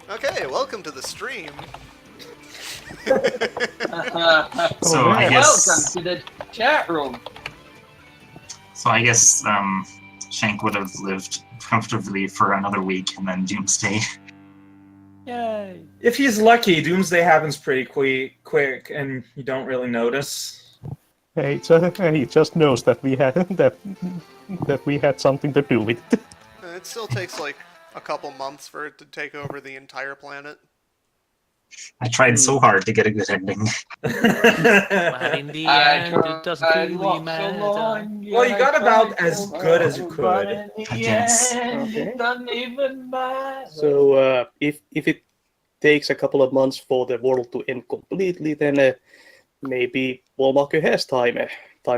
Okay, welcome to the stream. So I Welcome guess, to the chat room. Shank would have lived comfortably for another week and then Doomsday. Yay! If he's lucky, Doomsday happens pretty quick, and you don't really notice. He just knows that we had that we had something to do with it. It still takes like a couple months for it to take over the entire planet. I tried so hard to get a good ending. But in the end, it doesn't really matter. Well, you got about as good as you could. I guess. Okay. It doesn't even matter. So if it takes a couple of months for the world to end completely, then maybe Walmarker has time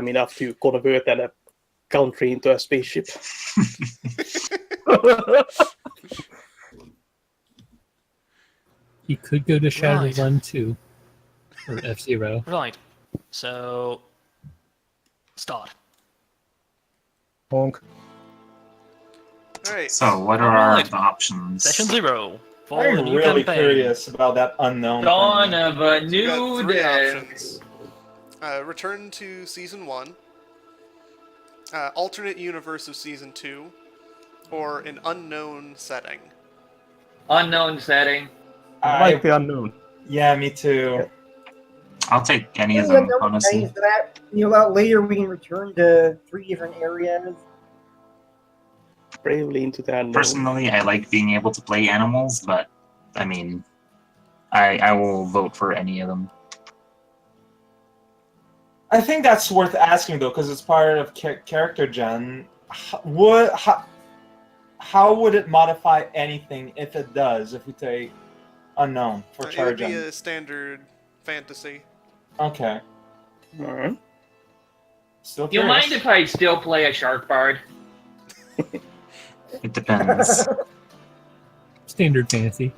enough to convert a country into a spaceship. He could go to Right. Shadowrun too, or F-Zero. Right. So, start. Honk. Alright. So what are our Alright. options? Session 0 for the I'm new really campaign. curious about that unknown. Dawn thing. of a You new got three day. options. Return to Season 1, alternate universe of Season 2, or an unknown setting. Unknown setting. I like the unknown. Yeah, me too. I'll take any of Yeah, them, no, honestly. so that later we can return to 3 different areas. Bravely into the unknown. Personally, I like being able to play animals, but I mean, I will vote for any of them. I think that's worth asking though, because it's part of character gen. How would it modify anything if it does? If we take unknown for It would charge be gen? a standard fantasy. Okay. Alright. Still Do you curious. mind if I still play a shark bard? It depends. Standard fantasy.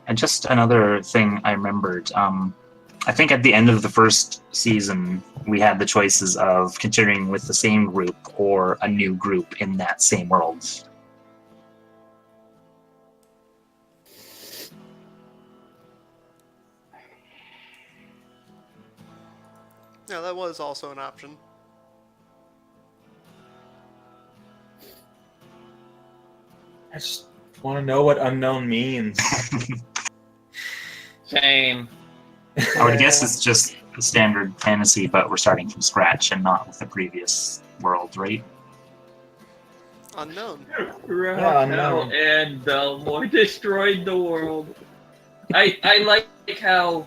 And just another thing I remembered, I think at the end of the first season, we had the choices of continuing with the same group or a new group in that same world. Yeah, that was also an option. I just want to know what unknown means. Same. I would guess it's just a standard fantasy, but we're starting from scratch and not with the previous world, right? Unknown. Raocow and Belmore destroyed the world. I like how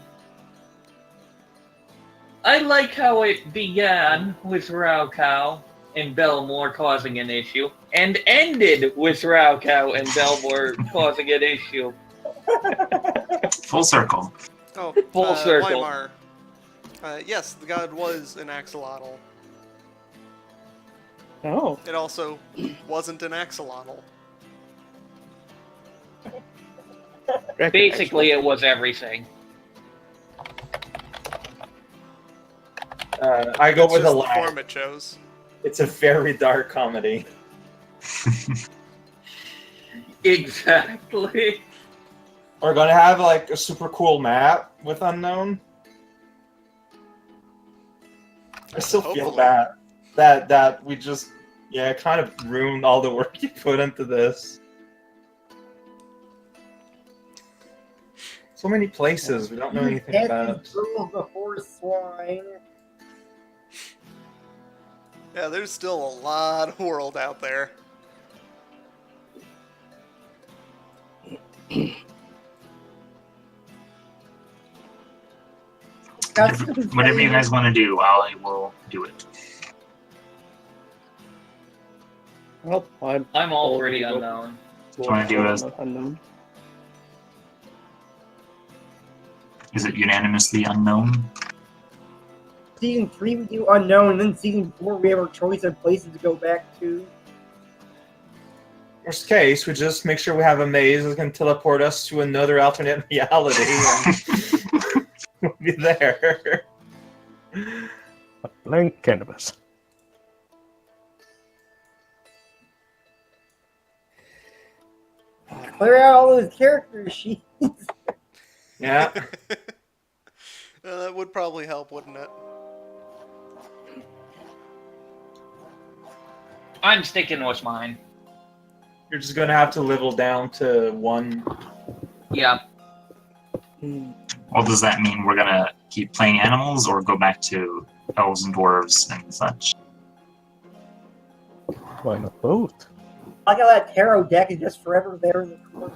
it began with Raocow and Belmore causing an issue, and ended with Raocow and Belmore causing an issue. Full circle. Oh, Full circle. Weimar. Yes, the god was an axolotl. Oh. It also wasn't an axolotl. Basically, it was everything. I go It's with just a the lie. form it chose. It's a very dark comedy. Exactly. We're gonna have like a super cool map with unknown. I still feel Hopefully. that we just kind of ruined all the work you put into this. So many places we don't know anything Head about. control the horse swine. Yeah, there's still a lot of world out there. Whatever you guys want to do, I will do it. Well, I'm already unknown. Do you want to do it as? unknown? Is it unanimously unknown? Season 3 we do unknown, and then season 4 we have our choice of places to go back to. Worst case, we just make sure we have a maze that can teleport us to another alternate reality. And we'll be there. A blank canvas. Clear out all those character sheets. Yeah. That would probably help, wouldn't it? I'm sticking with mine. You're just gonna have to whittle down to one. Yeah. Well, does that mean we're gonna keep playing animals or go back to elves and dwarves and such? Why not both? Like how that tarot deck is just forever there in the corner.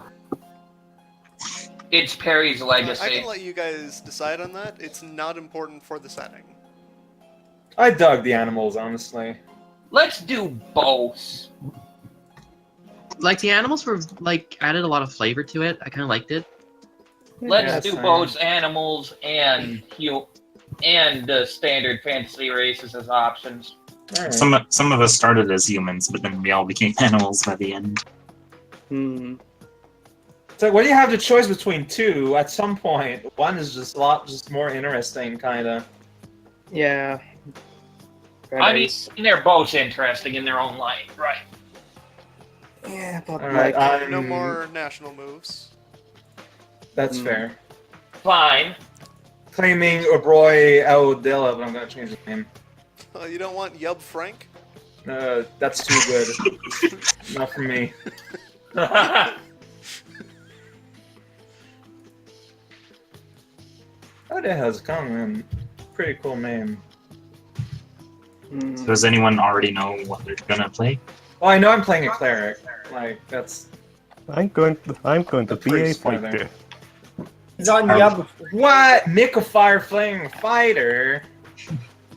It's Perry's I legacy. can let you guys decide on that. It's not important for the setting. I dug the animals, honestly. Let's do both. Like the animals were like added a lot of flavor to it. I kind of liked it. Let's do fine. both animals and standard fantasy races as options. All right. Some of us started as humans, but then we all became animals by the end. So when you have the choice between two, at some point, one is just a lot more interesting, kind of. Yeah. I mean, they're both interesting in their own light, right? Yeah, but All right, like, No more national moves. That's fair. Fine. Claiming Obroy Aodilla, but I'm gonna change the name. You don't want Yub Frank? That's too good. Not for me. Oh, that has come. Pretty cool name. So does anyone already know what they're gonna play? Well, I know I'm playing a cleric. Like that's I'm going to The be a priest, rather. fighter. He's on Yub. what Mick a fire flame fighter.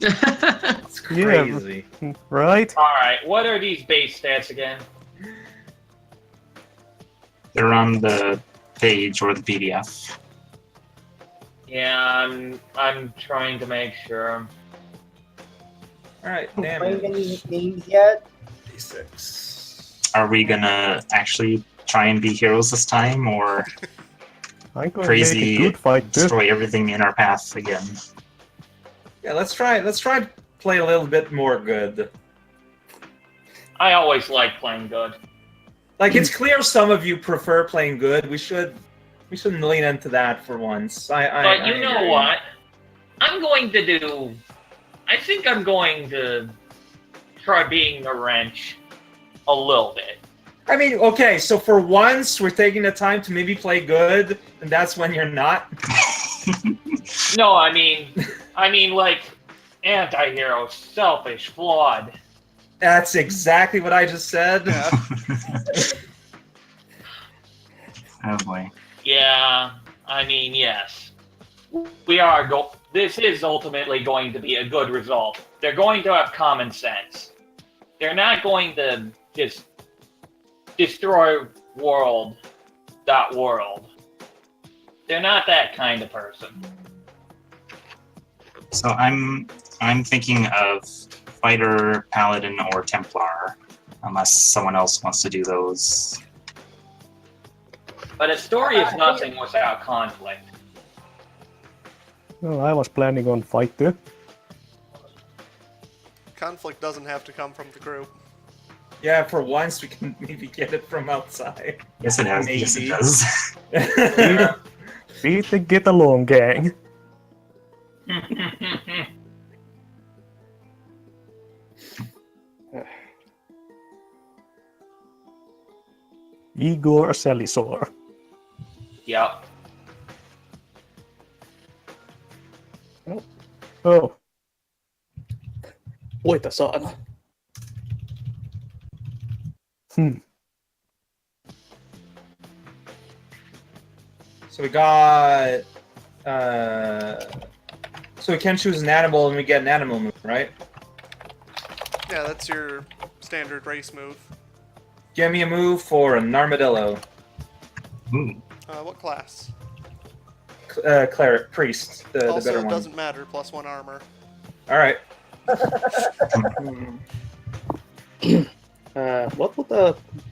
It's crazy. Right? Alright, what are these base stats again? They're on the page or the PDF. Yeah, I'm trying to make sure. All right, Playing damn any it. names yet? D6. Are we gonna actually try and be heroes this time, or I'm going to make a crazy good fighter. destroy everything in our path again? Yeah, let's try and play a little bit more good. I always like playing good. Like it's clear some of you prefer playing good. We should lean into that for once. But you I know agree. what? I think I'm going to try being the wrench a little bit. I mean, okay, so for once we're taking the time to maybe play good, and that's when you're not. No, I mean like anti-hero, selfish, flawed. That's exactly what I just said. Yeah. Oh boy. Yeah, I mean, yes. This is ultimately going to be a good result. They're going to have common sense. They're not going to just destroy world. They're not that kind of person. So I'm thinking of fighter, paladin, or templar, unless someone else wants to do those. But a story is nothing without conflict. Well, I was planning on fighter. Conflict doesn't have to come from the group. Yeah, for once we can maybe get it from outside. Yes, it has. Yes, it Maybe. does. Beat the get along gang. Igor Selisor. Yep. Oh, voita saada. So we got. So we can choose an animal and we get an animal move, right? Yeah, that's your standard race move. Give me a move for an armadillo. Ooh. What class? Cleric, priest, the better Also, one. doesn't matter, +1 armor. Alright. What would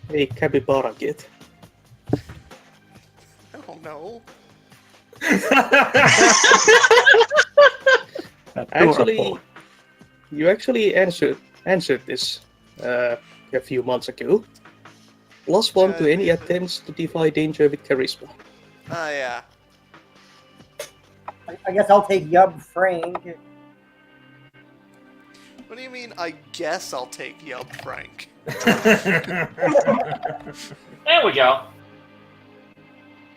a capybara get? Oh no. Actually, you actually answered this a few months ago. +1 to any Yeah. attempts to defy danger with charisma. Ah, yeah. I guess I'll take Yub Frank. What do you mean, I guess I'll take Yub Frank? There we go.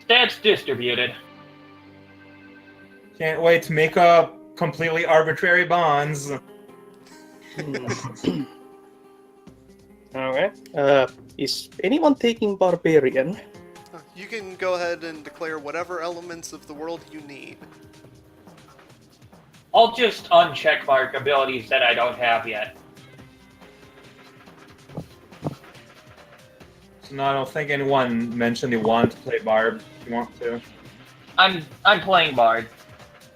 Stats distributed. Can't wait to make up completely arbitrary bonds. Okay. Is anyone taking Barbarian? You can go ahead and declare whatever elements of the world you need. I'll just uncheck mark abilities that I don't have yet. So no, I don't think anyone mentioned they wanted to play Barb. If you want to. I'm playing Bard.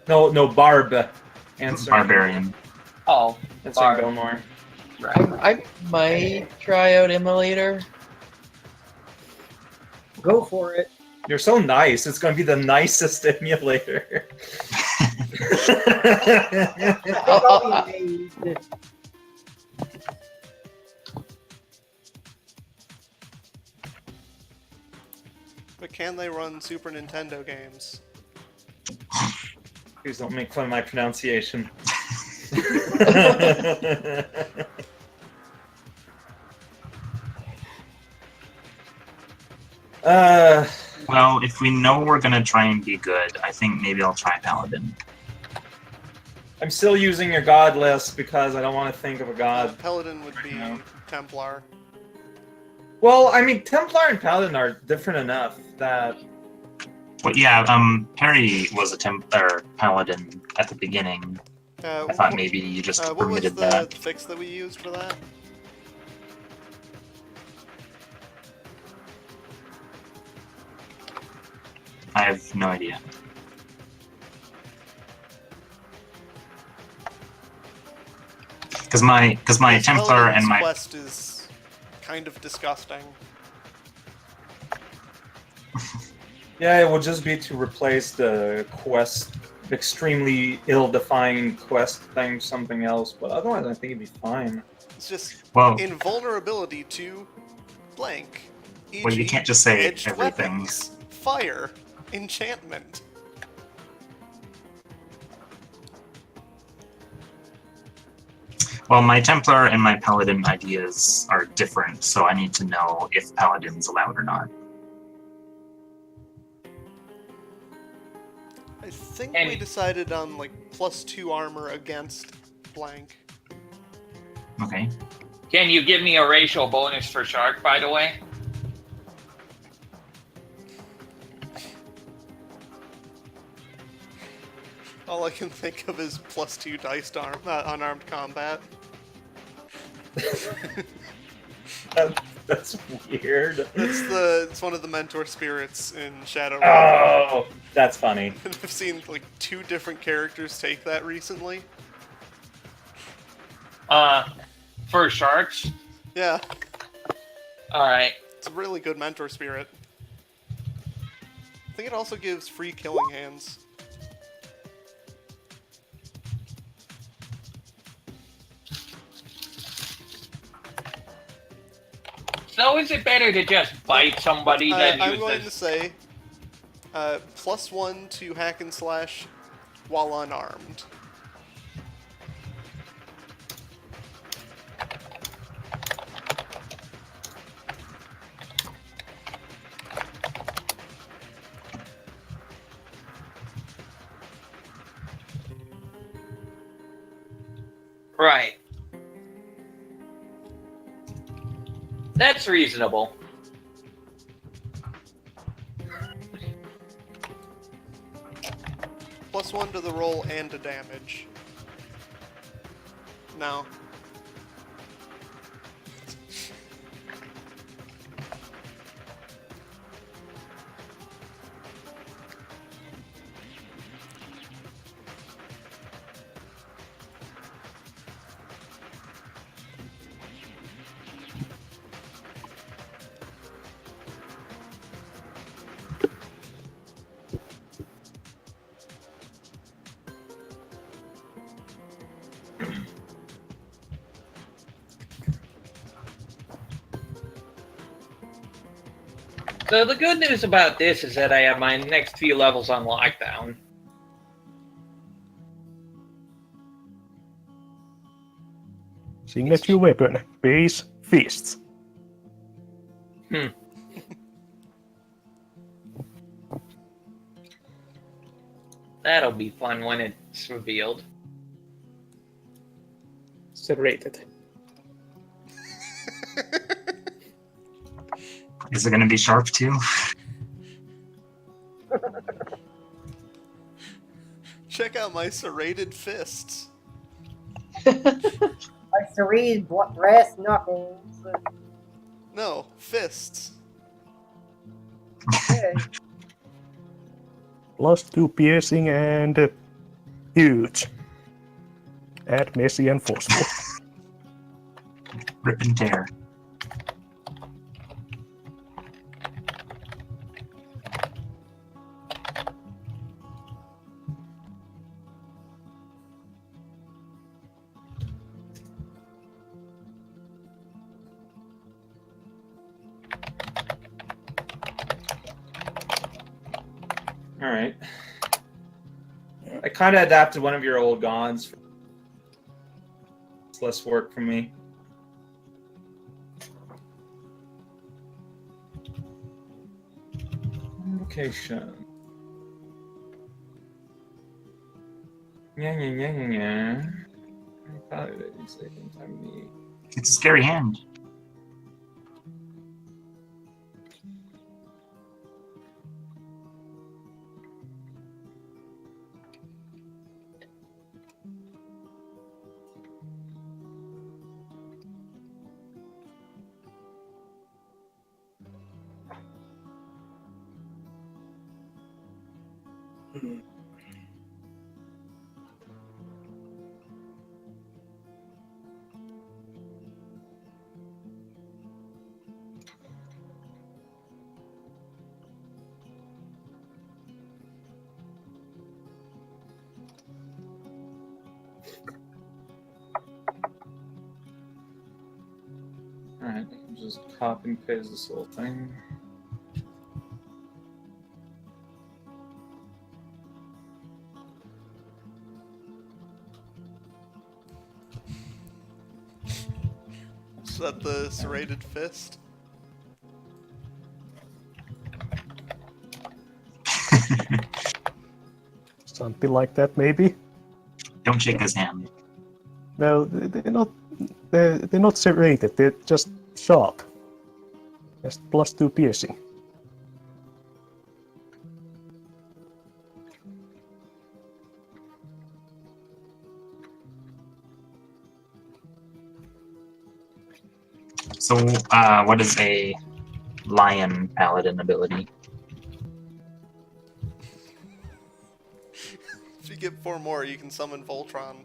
No, Barb. Answering. Barbarian. Oh, Answering Barb. Belmore. I might try out Immolator. Go for it. You're so nice. It's going to be the nicest emulator. I'll be amazed. But can they run Super Nintendo games? Please don't make fun of my pronunciation. Well, if we know we're gonna try and be good, I think maybe I'll try Paladin. I'm still using your god list because I don't want to think of a god. Paladin would be No. Templar. Well, I mean, Templar and Paladin are different enough that... But yeah, Harry was a Paladin at the beginning. I thought maybe you just what was permitted the that. fix that we used for that? I have no idea. Because my Templar Paladin's and my quest is kind of disgusting. Yeah, it would just be to replace the quest, extremely ill-defined quest thing, with something else, but otherwise I think it'd be fine. It's just well, invulnerability to blank. well, you e.g. can't just say edged everything. weapons, fire, enchantment. Well, my Templar and my Paladin ideas are different, so I need to know if Paladin's allowed or not. I think we decided on like +2 armor against blank. Okay. Can you give me a racial bonus for Shark, by the way? All I can think of is +2 dice to unarmed combat. That's weird. It's one of the mentor spirits in Shadow. Oh, that's funny. And I've seen like 2 different characters take that recently. For Sharks? Yeah, Alright. it's a really good mentor spirit. I think it also gives free killing hands. So is it better to just bite somebody than I'm use going to this? say +1 to hack and slash while unarmed. Right. That's reasonable. +1 to the roll and to damage. No. So the good news about this is that I have my next few levels on lockdown. Signature weapon, base fists. That'll be fun when it's revealed. Serrated. Is it going to be sharp too? Check out my serrated fists. Like serrated brass knuckles. No, fists. Okay. +2 piercing and huge. Add messy and forceful. Rip and tear. All right. I kind of adapted one of your old gods. It's less work for me. Location. Yeah. I thought it was second time me. It's a scary hand. Alright, just copy and paste this whole thing. Is that the serrated fist? Something like that, maybe. Don't shake his hand. No, they're not serrated. They're just sharp. Just +2 piercing. So, what is a lion paladin ability? If you get 4 more, you can summon Voltron.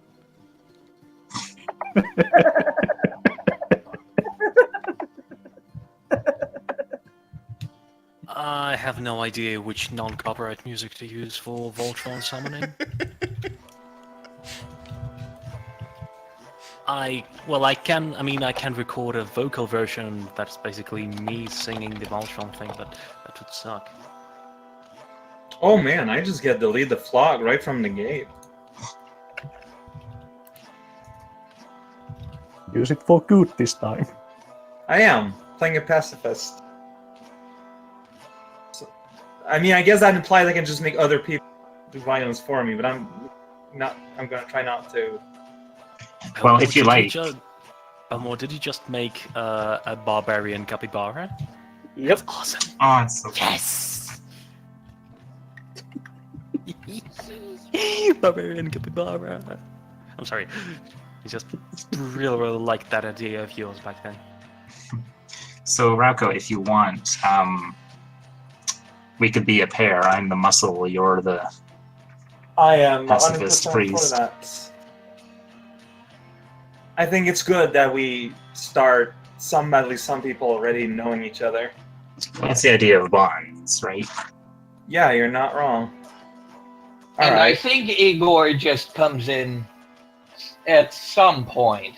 I have no idea which non-copyright music to use for Voltron summoning. I can record a vocal version that's basically me singing the Voltron thing, but that would suck. Oh man, I just get to lead the flock right from the gate. Use it for good this time. I am playing a pacifist. So, I mean, I guess that implies I can just make other people do violence for me, but I'm not. I'm gonna try not to. Well, if you like. Elmore, did you just make a barbarian capybara? Yep. Awesome. Oh, it's so Yes! Barbarian capybara. I'm sorry. I just really liked that idea of yours back then. So, Raocow, if you want, we could be a pair. I'm the muscle, you're the I am pacifist 100% priest. for that. I think it's good that we start at least some people already knowing each other. That's the idea of bonds, right? Yeah, you're not wrong. And I Alright, think Igor just comes in at some point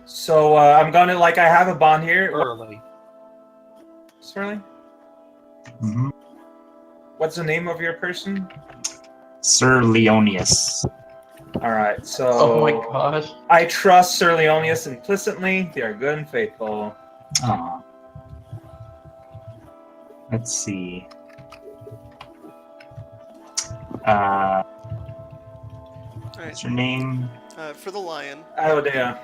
so I'm gonna, I have a bond here. early. Sterling? Mhm. What's the name of your person? Sir Leonius. All right, so Oh my gosh. I trust Sir Leonius implicitly. They are good and faithful. Aw. Let's see. Alright, What's your name? for the lion, Oh dear.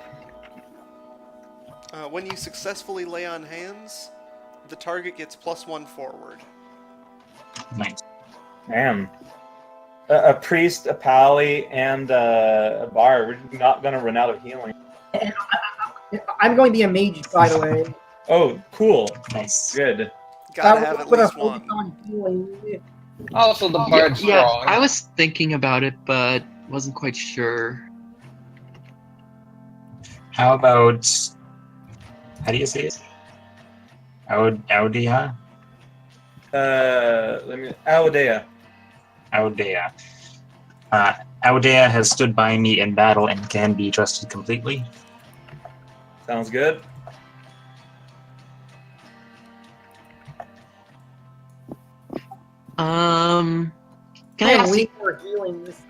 when you successfully lay on hands, the target gets +1 forward. Nice. Man. A priest, a pally, and a bard. We're not gonna run out of healing. I'm going to be a mage, by the way. Oh, cool. Nice. Good. Gotta have at With a least focus one. on healing. Also, the Yeah, bard's yeah, strong. I was thinking about it, but wasn't quite sure. How about... How do you say it? Audia? Let me. Aldea. Audea. Audea has stood by me in battle and can be trusted completely. Sounds good. Can I Man, ask we you? need more healing. This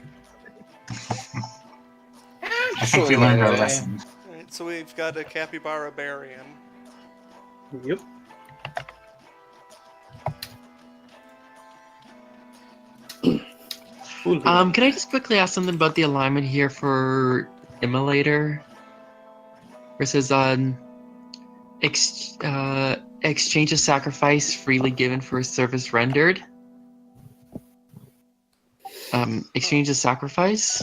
I think we learned our Actually, lesson. Alright, so we've got a capybara Barian. Yep. Cool. Can I just quickly ask something about the alignment here for Immolator versus exchange of sacrifice freely given for service rendered? Exchange of sacrifice.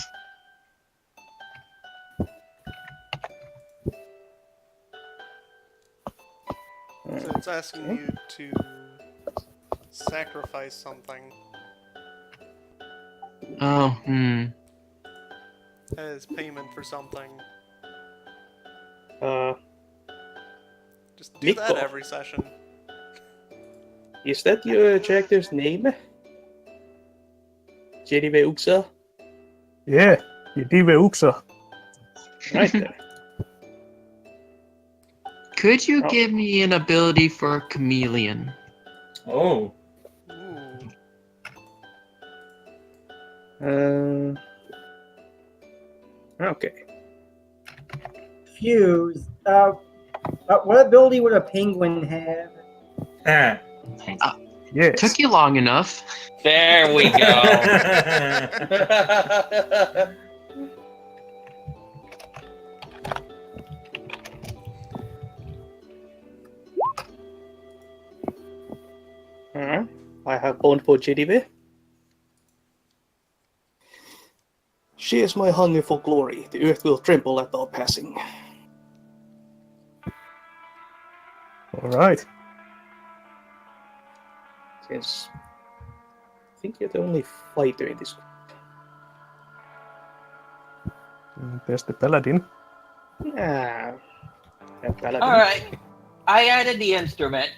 So it's asking you to sacrifice something Oh, as payment for something. Just do that Mikko. every session. Is that your character's name? Jedive Uxa? Yeah, Jedive Uxa. Right then. Could you Oh. give me an ability for a chameleon? Oh. Ooh. Okay. fuse. What ability would a penguin have? Ah. Yes. Took you long enough. There we go. I have bond for Jedive. She is my hunger for glory. The earth will tremble at our passing. All right. Since I think you're the only fighter in this group. There's the paladin. Ah, that paladin. All right, I added the instrument.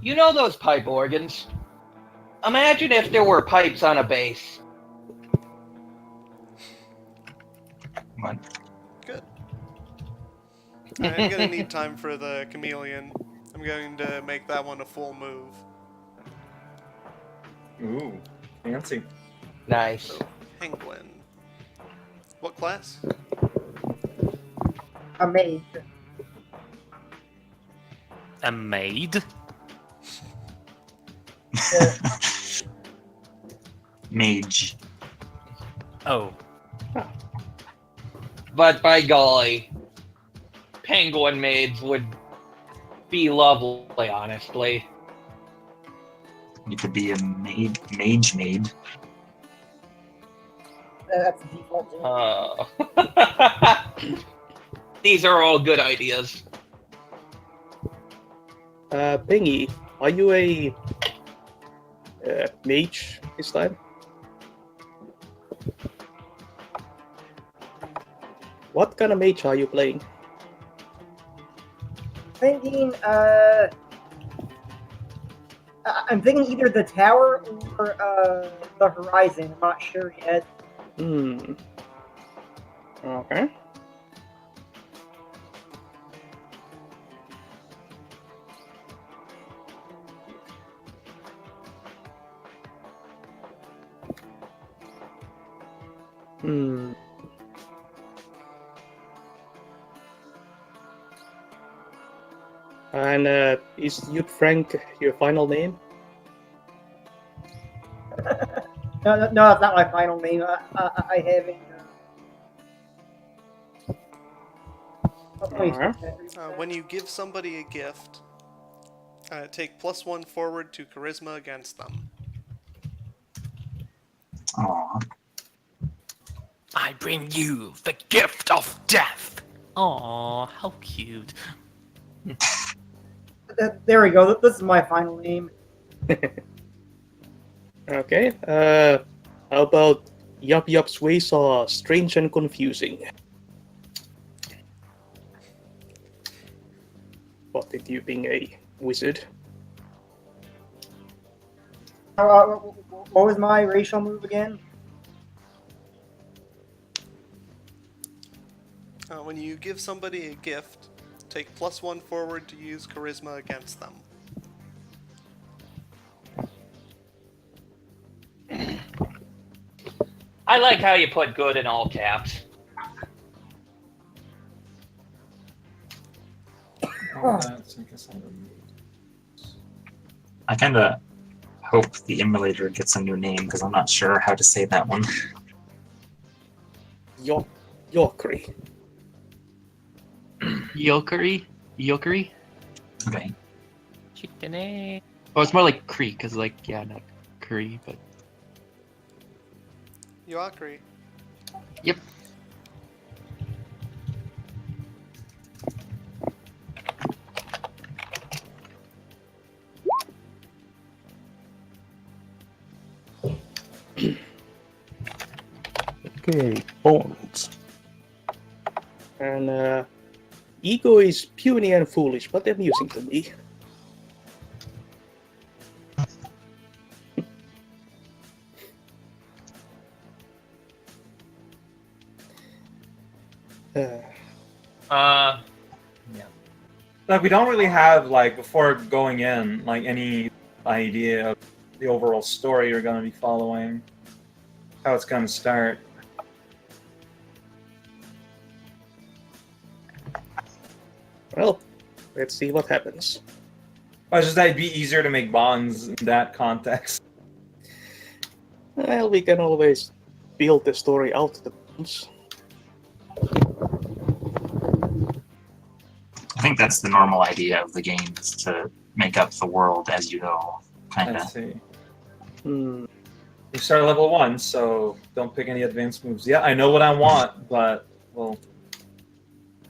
You know those pipe organs? Imagine if there were pipes on a bass. What? Good. Alright, I'm gonna need time for the chameleon. I'm going to make that one a full move. Ooh. Fancy. Nice. So, penguin. What class? A mage. A maid? Mage. Oh. But by golly, penguin maids would be lovely, honestly. You could be a mage maid. That's the default. These are all good ideas. Pengy, are you a mage this time? What kind of mage are you playing? Thinking, I'm thinking either the tower or the horizon. I'm not sure yet. Okay. Hmm. And is Youth Frank your final name? No, it's not my final name. I haven't. Let me Alright. When you give somebody a gift, take +1 forward to charisma against them. Aw. I bring you the gift of death. Aw, how cute. There we go. This is my final name. Okay. How about Yup Yup's ways are strange and confusing? What did you being a wizard? What was my racial move again? When you give somebody a gift, take +1 forward to use charisma against them. I like how you put good in all caps. I kind of hope the emulator gets a new name because I'm not sure how to say that one. Yokery. Yokery? Okay. Chicken egg. Oh, it's more like Cree, because, like, yeah, not curry, but... Yoakri. Yep. Okay, bones. And ego is puny and foolish, but amusing to me. Like, we don't really have, like, before going in, like, any idea of the overall story you're going to be following, how it's going to start. Well, let's see what happens. I just thought it'd be easier to make bonds in that context. Well, we can always build the story out of the bones. I think that's the normal idea of the game, is to make up the world as you go, kind Let's of. see. Hmm. We start level 1, so don't pick any advanced moves. Yeah, I know what I want, but, well...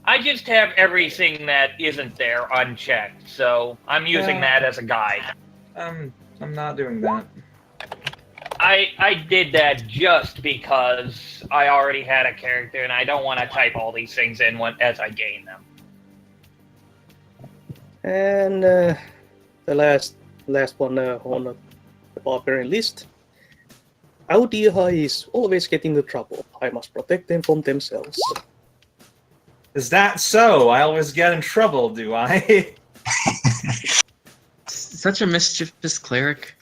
I just have everything that isn't there unchecked, so I'm using that as a guide. I'm not doing that. I did that just because I already had a character and I don't want to type all these things in as I gain them. And the last one on the barbarian list. Audiha is always getting into trouble. I must protect them from themselves. Is that so? I always get in trouble, do I? Such a mischievous cleric.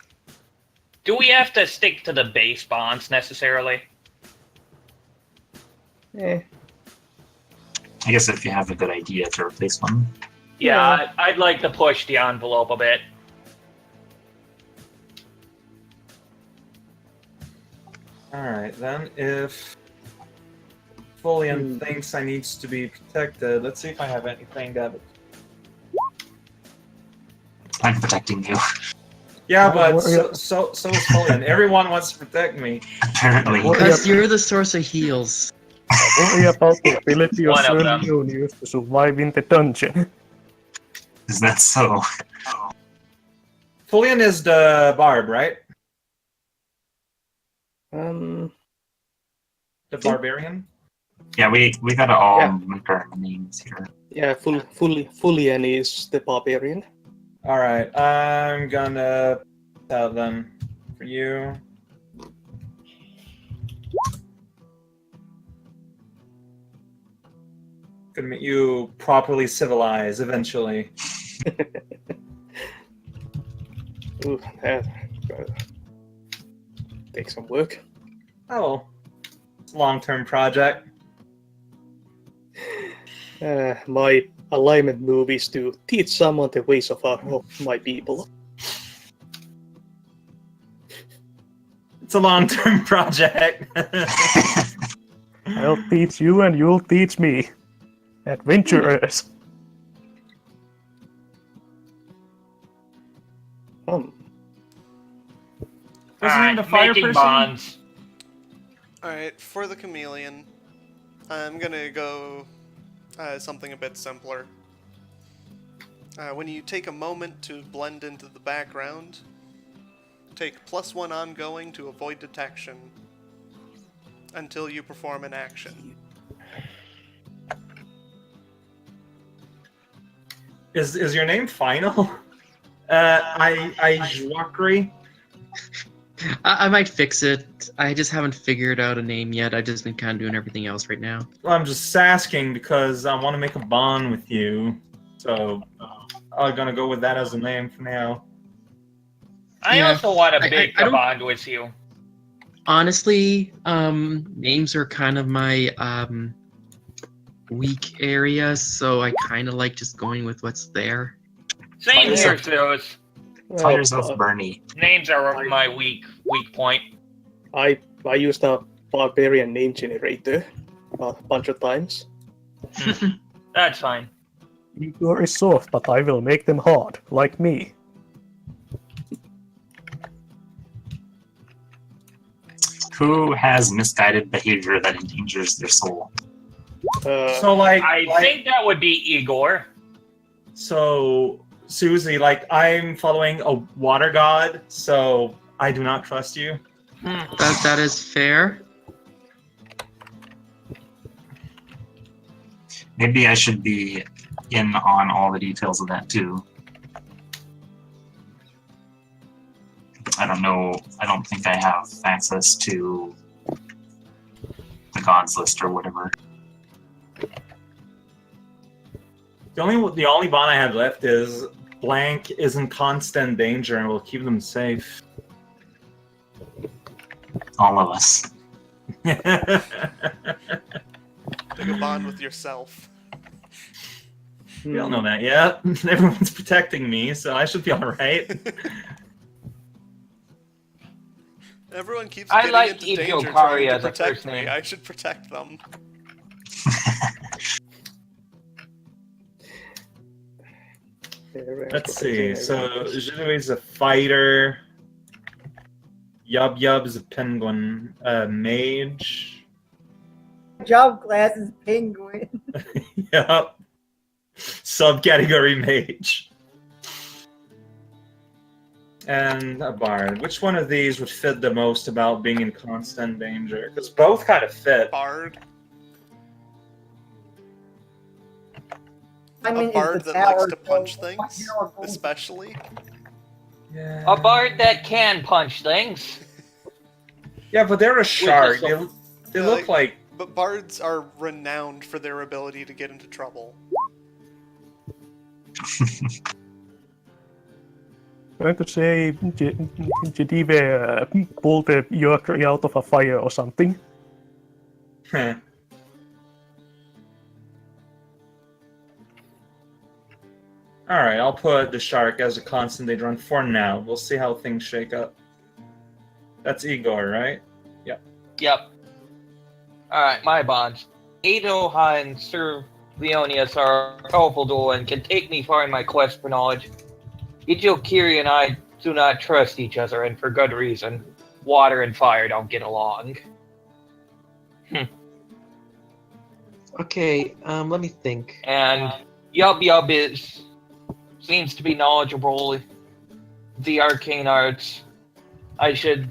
Do we have to stick to the base bonds necessarily? Eh. I guess if you have a good idea to replace one. Yeah, I'd like to push the envelope a bit. Alright, then if Folian thinks I needs to be protected, let's see if I have anything that... I'm protecting you. Yeah, but so is Folian. Everyone wants to protect me. Apparently. Because you're the source of heals. Worry about the ability of One of certain them. juniors to survive in the dungeon. Is that so? Folian is the bard, right? Um. The barbarian? Yeah, we gotta all make our names here. Yeah, Fulian is the barbarian. Alright, I'm gonna tell them for you. Gonna make you properly civilized eventually. Ooh, that take some work. Oh, It's a long-term project. My alignment move is to teach someone the ways of my people. It's a long-term project. I'll teach you and you'll teach me. Adventurers. Wasn't he the fire making person? bonds. Alright, for the chameleon, I'm gonna go something a bit simpler. When you take a moment to blend into the background, take +1 ongoing to avoid detection until you perform an action. Is your name Final? Joaquin. I might fix it. I just haven't figured out a name yet. I've just been kind of doing everything else right now. Well, I'm just asking because I want to make a bond with you. So I'm gonna go with that as a name for now. I Yeah. also want to I make a don't- bond with you. Honestly, names are kind of my weak area, so I kind of like just going with what's there. Same Fire here, yourself. Zeus. Call yourself Bernie. Names are my weak point. I used a barbarian name generator a bunch of times. That's fine. Igor is soft, but I will make them hard, like me. Who has misguided behavior that endangers their soul? So like, I think that would be Igor. So Susie, like I'm following a water god, so I do not trust you. That is fair. Maybe I should be in on all the details of that too. I don't know. I don't think I have access to the gods list or whatever. The only bond I have left is blank is in constant danger and will keep them safe. All of us. Make a bond with yourself. You don't know that yet. Everyone's protecting me, so I should be alright. Everyone keeps I getting like into Igor danger Kari trying to as a protect first me. name. I should protect them. Let's see. So Zhu is a fighter. Yub Yub is a penguin. Mage. Job class is penguin. Yep. Subcategory mage. And a bard. Which one of these would fit the most about being in constant danger? Because both kind of fit. Bard. I mean, A bard it's the that likes tower, to so punch my things, hero goes- especially. Yeah. A bard that can punch things. Yeah, but they're a shark. They Yeah, look like. But bards are renowned for their ability to get into trouble. I could say Jedive pulled a Yorker out of a fire or something. Heh. Alright, I'll put the shark as a constant they run for now. We'll see how things shake up. That's Igor, right? Yep. Alright, my bonds. Adoha and Sir Leonius are a powerful duo and can take me far in my quest for knowledge. Kiri and I do not trust each other, and for good reason. Water and fire don't get along. Okay, let me think. And Yub Yub seems to be knowledgeable the arcane arts. I should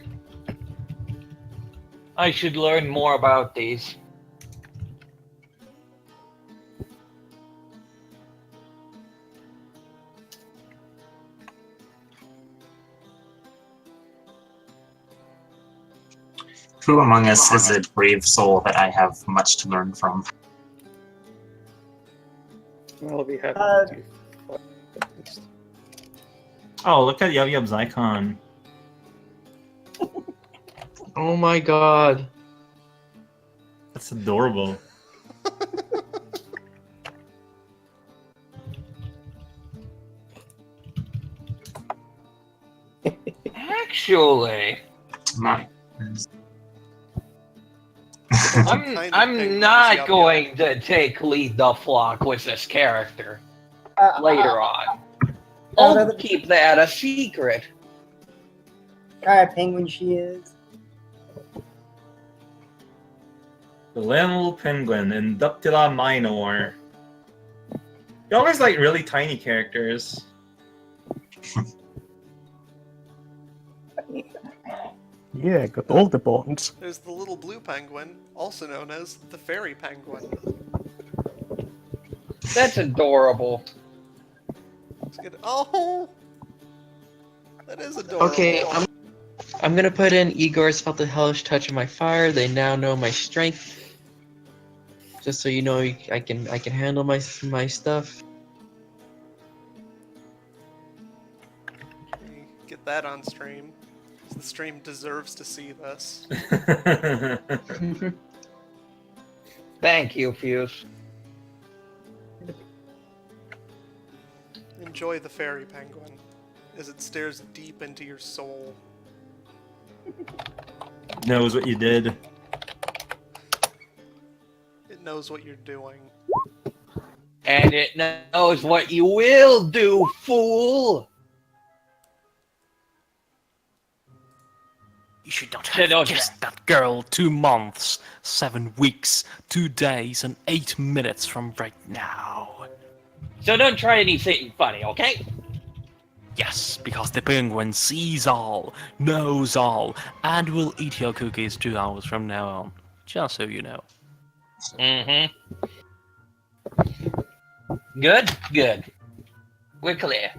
learn more about these. Who among us is a brave soul that I have much to learn from? Well, we have Uh, to at least. Oh, look at Yub Yub's icon. Oh my god. That's adorable. Actually, My. What kind of penguin I'm is not Yup going to take lead the flock with this character later on. Oh, I'll keep that a secret. kind of penguin she is. The little penguin, Inductila minor. You always like really tiny characters. Yeah, got all the bonds. There's the little blue penguin, also known as the fairy penguin. That's adorable. Let's get oh, that is adorable. Okay, I'm gonna put in Igor's felt the hellish touch of my fire. They now know my strength. Just so you know, I can handle my stuff. Okay, get that on stream. 'Cause the stream deserves to see this. Thank you, Fuse. Enjoy the fairy penguin, as it stares deep into your soul. Knows what you did. It knows what you're doing. And it knows what you will do, fool! You should not They have don't- kissed that girl 2 months, 7 weeks, 2 days, and 8 minutes from right now. So don't try anything funny, okay? Yes, because the penguin sees all, knows all, and will eat your cookies 2 hours from now on. Just so you know. Mm-hmm. Good? Good. We're clear.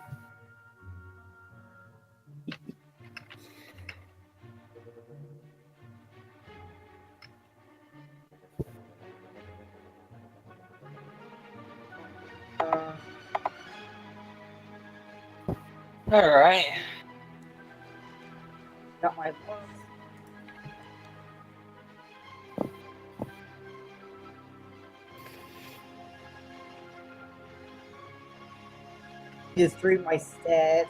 Alright. Got my books. Just read my stats.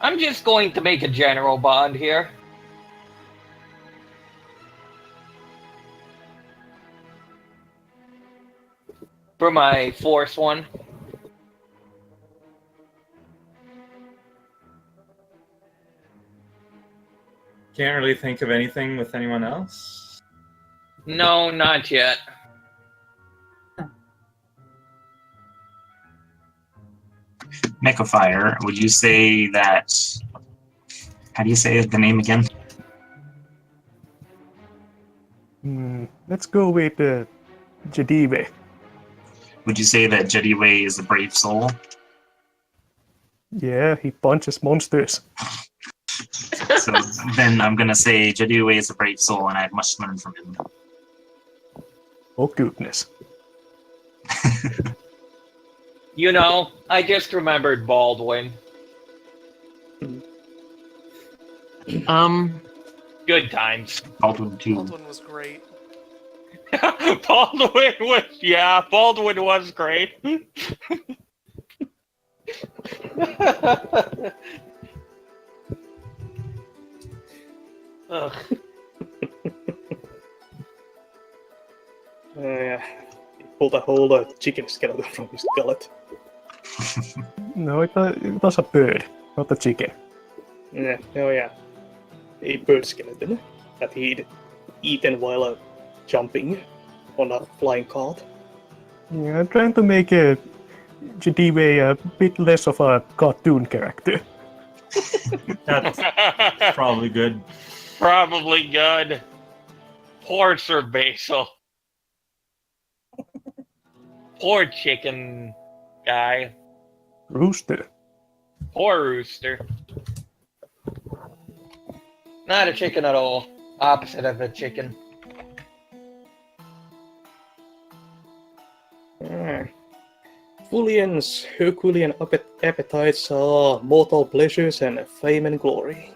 I'm just going to make a general bond here. For my force one. Can't really think of anything with anyone else. No, not yet. Mechafire, would you say that... How do you say the name again? Let's go with Jadive. Would you say that Jediway is a brave soul? Yeah, he punches monsters. So then I'm gonna say Jediway is a brave soul and I have much to learn from him. Oh goodness. You know, I just remembered Baldwin. Good times. Baldwin 2. Baldwin was great. Baldwin was great. Ugh. Yeah. He pulled a whole chicken skeleton from his gullet. No, it was a bird, not a chicken. Yeah, oh yeah. A bird skeleton that he'd eaten while jumping on a flying cart. Yeah, I'm trying to make Jadive a bit less of a cartoon character. That's probably good. Probably good. Poor Sir Basil. Poor chicken guy. Rooster. Poor rooster. Not a chicken at all. Opposite of a chicken. Herculeans, Herculean appetites are mortal pleasures and fame and glory.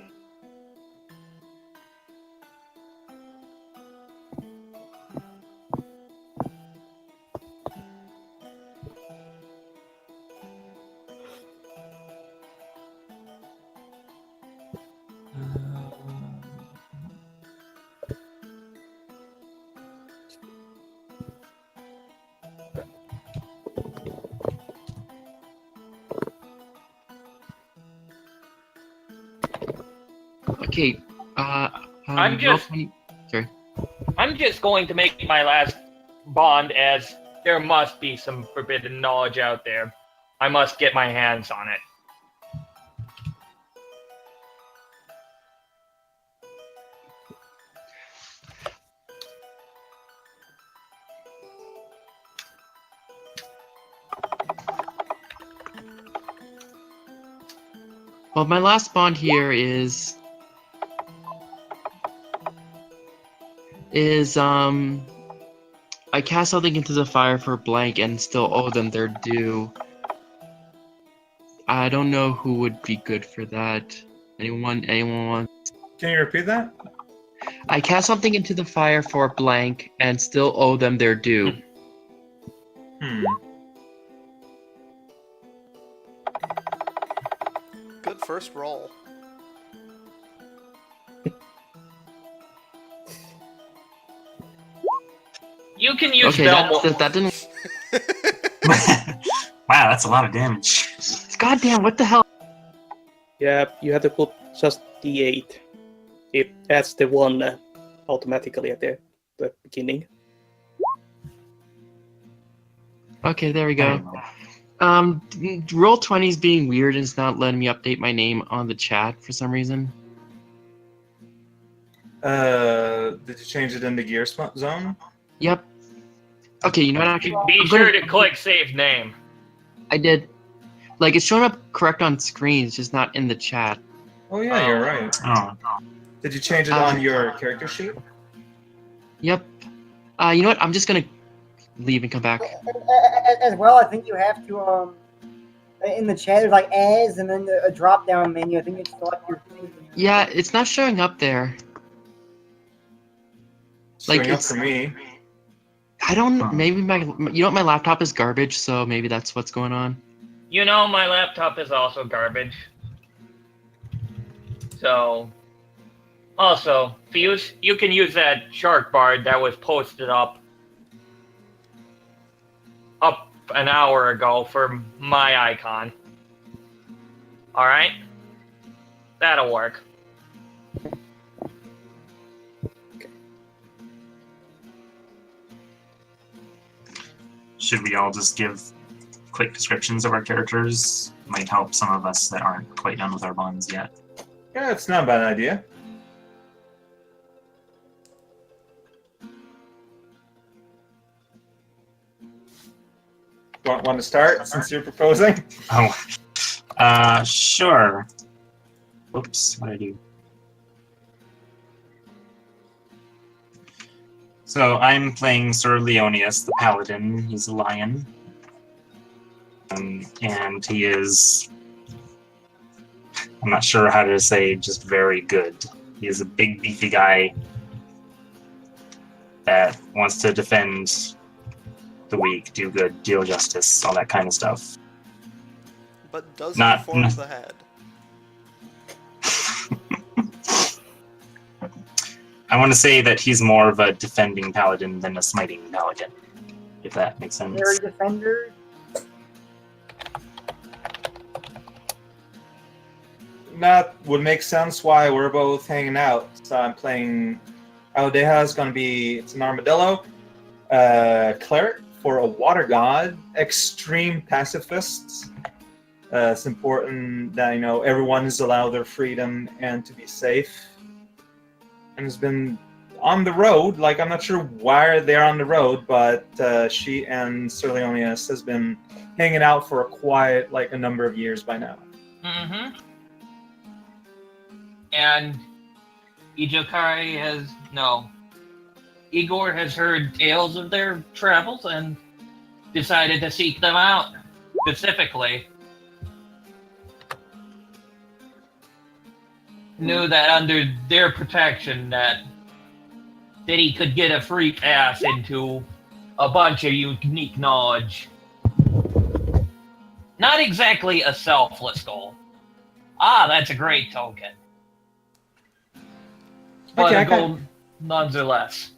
Okay. I'm just- Sorry. I'm just going to make my last bond as there must be some forbidden knowledge out there. I must get my hands on it. Well, my last bond here is I cast something into the fire for blank and still owe them their due. I don't know who would be good for that. Anyone want? Can you repeat that? I cast something into the fire for blank and still owe them their due. Good first roll. You can use Okay, that didn't. Wow, that's a lot of damage. Goddamn! What the hell? Yeah, you have to put just D8. It adds the one automatically at the beginning. Okay, there we go. Roll20 is being weird and it's not letting me update my name on the chat for some reason. Did you change it into gear zone? Yep. Okay, you know what? Actually, Be sure to click save name. I did. Like, it's showing up correct on screen, it's just not in the chat. Oh yeah, you're right. Oh. Did you change it on your character sheet? Yep. You know what? I'm just gonna leave and come back. As well, I think you have to in the chat there's like as and then a drop down menu. I think you select your thing. Yeah, it's not showing up there. Like, Showing up it's for me. I don't. Maybe my laptop is garbage, so maybe that's what's going on. You know, my laptop is also garbage. So, also, Fuse, you can use that shark bard that was posted up an hour ago for my icon. Alright? That'll work. Should we all just give quick descriptions of our characters? Might help some of us that aren't quite done with our bonds yet. Yeah, it's not a bad idea. Want to start since you're proposing? Oh, sure. Oops, what did I do? So I'm playing Sir Leonius, the paladin. He's a lion. And he is, I'm not sure how to say, just very good. He is a big, beefy guy that wants to defend the weak, do good, deal justice, all that kind of stuff. But doesn't Not- form n- the head. I want to say that he's more of a defending paladin than a smiting paladin, if that makes sense. Very defender. That would make sense why we're both hanging out. So I'm playing Aldeha is going to be, it's an armadillo, cleric for a water god, extreme pacifist. It's important that, you know, everyone is allowed their freedom and to be safe. And has been on the road, like I'm not sure why they're on the road, but she and Sir Leonius has been hanging out for a number of years by now. Mm-hmm. And Igor has heard tales of their travels and decided to seek them out. specifically knew that under their protection that he could get a free pass into a bunch of unique knowledge. Not exactly a selfless goal. Ah, that's a great token. But Okay, a goal nonetheless.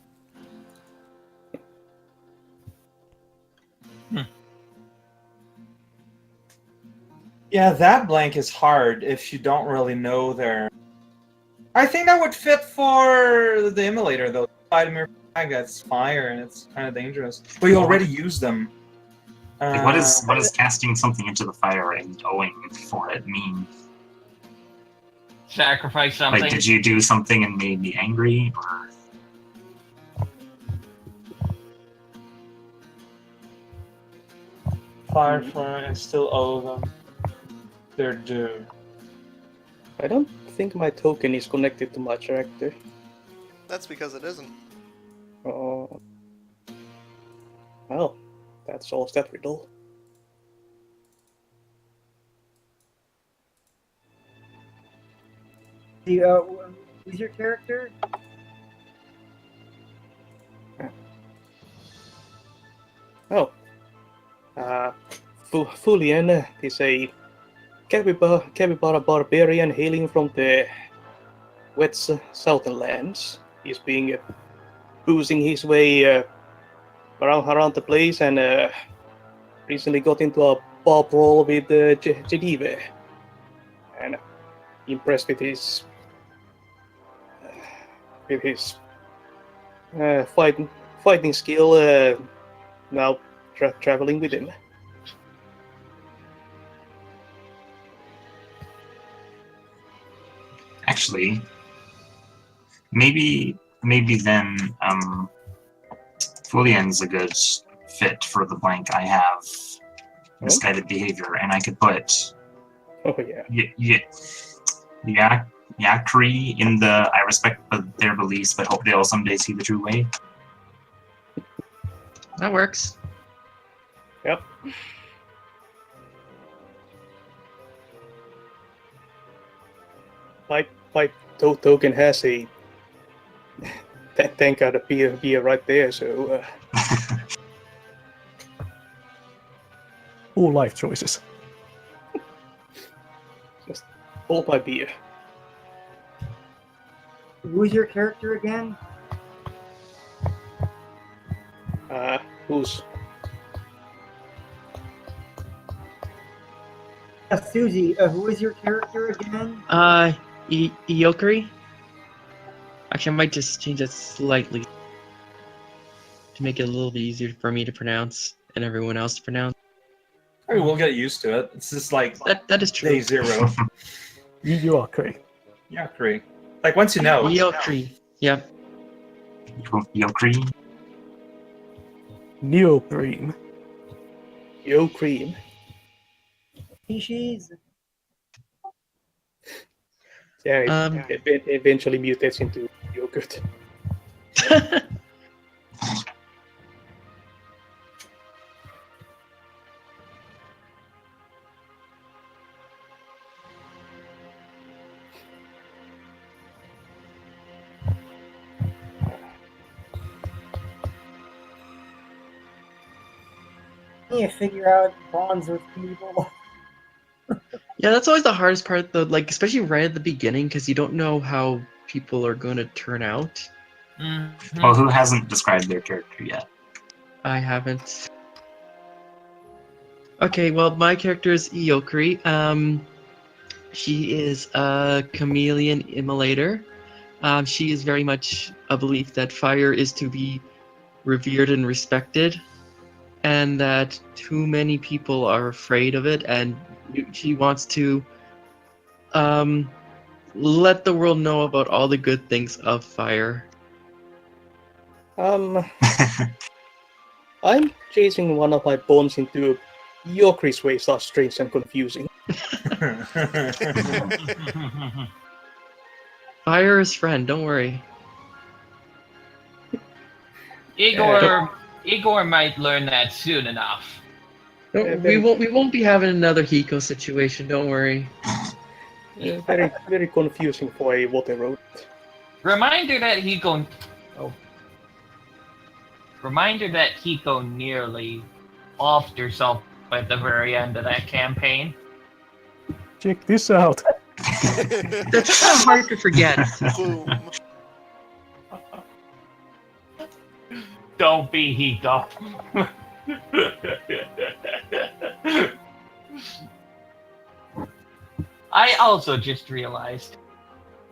Yeah, that blank is hard if you don't really know their. I think that would fit for the immolator though. Vladimir Flag, that's fire and it's kind of dangerous. But you already used them. Like, what is casting something into the fire and owing for it mean? Sacrifice something. Like, did you do something and made me angry? Or... Firefly, I still owe them. They're due. I don't think my token is connected to my character. That's because it isn't. Oh. Well, that solves that riddle. Who's your character? Oh. Fulian is a capybara barbarian hailing from the wet southern lands. He's been boozing his way around the place and recently got into a bar brawl with Jedive. And impressed with his fighting skill, now traveling with him. Actually, maybe then Fulian's a good fit for the blank I have. Misguided behavior, and I could put Oh yeah. Yakri in the I respect their beliefs, but hope they'll someday see the true way. That works. Yep. My token has a thank God a beer right there, so All life choices. just hold my beer. Who's your character again? Who's Susie, who is your character again? Iokari? Actually, I might just change that slightly to make it a little bit easier for me to pronounce and everyone else to pronounce. I mean, we'll get used to it. It's just like That is true. day zero. You are correct. Yeah, great. Like once you know. Iokari. Yeah. Yokri. Neoprene. Yo Cream? Species? Yeah, it eventually mutates into yogurt. You figure out bonds with people. Yeah, that's always the hardest part, though. Like, especially right at the beginning, because you don't know how people are going to turn out. Mhm. Well, who hasn't described their character yet? I haven't. Okay, well, my character is Iokari. She is a chameleon immolator. She is very much a belief that fire is to be revered and respected, and that too many people are afraid of it, and she wants to let the world know about all the good things of fire. I'm chasing one of my bonds into Yokri's ways are strange and confusing. Fire is friend, don't worry. Igor might learn that soon enough. No, we won't be having another Hiko situation. Don't worry. Very, very confusing for a water road. Reminder that Hiko nearly offed herself at the very end of that campaign. Check this out. That's kind of hard to forget. Boom. Don't be Hiko. I also just realized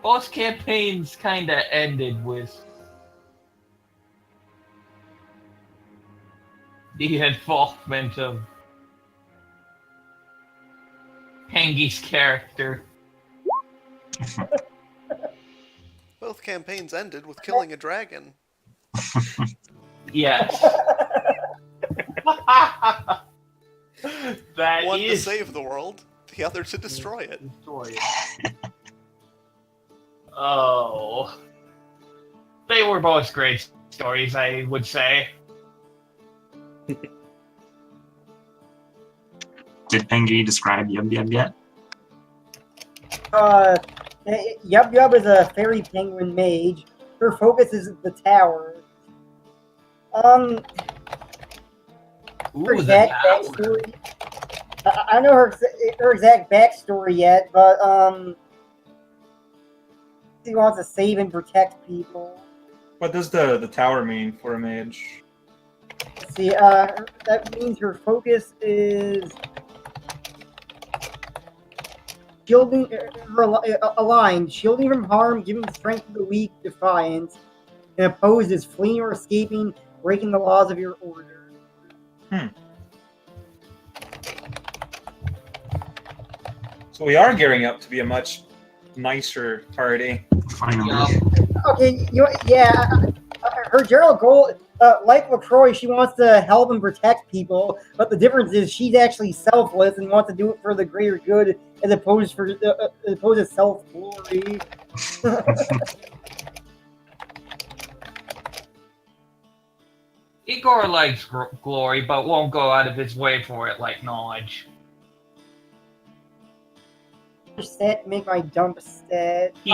both campaigns kind of ended with the involvement of Hengi's character. Both campaigns ended with killing a dragon. Yes. That One to is save the world, the other to destroy it. Oh. They were both great stories, I would say. Did Pengi describe Yub Yub yet? Yub Yub is a fairy penguin mage. Her focus is the tower. Her Ooh, the exact tower. backstory. I don't know her exact backstory yet, but she wants to save and protect people. What does the tower mean for a mage? Let's see, that means her focus is shielding, aligned, shielding from harm, giving strength to the weak, defiance, and opposed is fleeing or escaping, breaking the laws of your order. So we are gearing up to be a much nicer party. Finally. Okay, her general goal, like LaCroix, she wants to help and protect people, but the difference is she's actually selfless and wants to do it for the greater good as opposed to self-glory. Igor likes glory, but won't go out of his way for it like knowledge. Set make my dump stat. He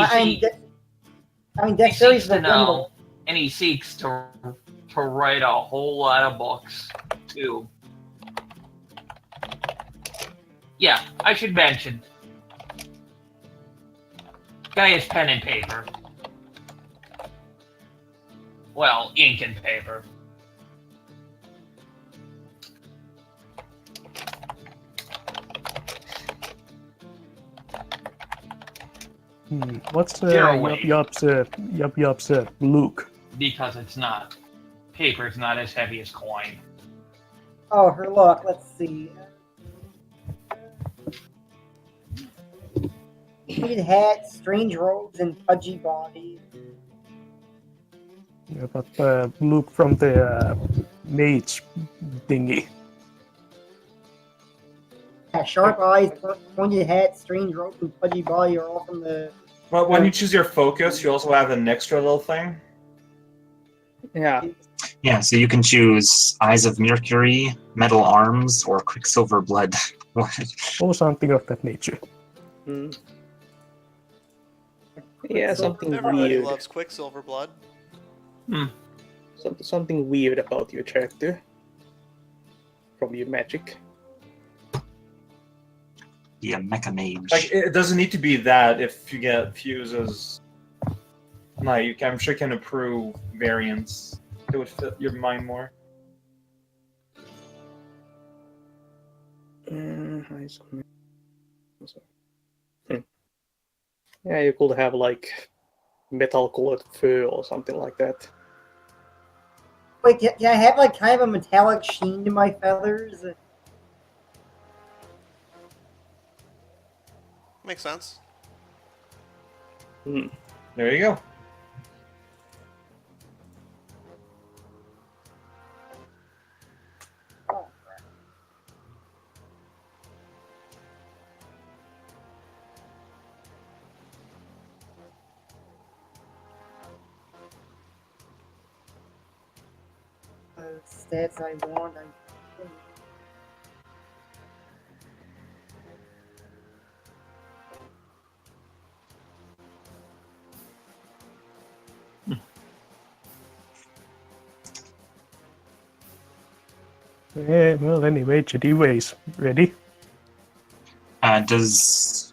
Dexterity seeks to know, and he seeks to write a whole lot of books, too. Yeah, I should mention. Guy has pen and paper. Well, ink and paper. What's Zero weight. Yub Yub's look? Because it's not. Paper's not as heavy as coin. Oh, her look. Let's see. Painted hat, strange robes, and pudgy body. Yeah, but look from the mage thingy. Yeah, sharp eyes, pointed hat, strange robes, and pudgy body are all from the. Well, when you choose your focus, you also have an extra little thing. Yeah. Yeah, so you can choose Eyes of Mercury, Metal Arms, or Quicksilver Blood. Or something of that nature. Yeah, something Everybody weird. loves Quicksilver Blood. Something weird about your character. From your magic. Be a Mecha Mage. Like, it doesn't need to be that if you get fuses. No, I'm sure you can improve variants that would fit your mind more. Yeah, you could have like metal colored fur or something like that. Wait, can I have like kind of a metallic sheen to my feathers? Makes sense. There you go. Stats I want. Yeah, well, anyway, Jadiways. Ready? Does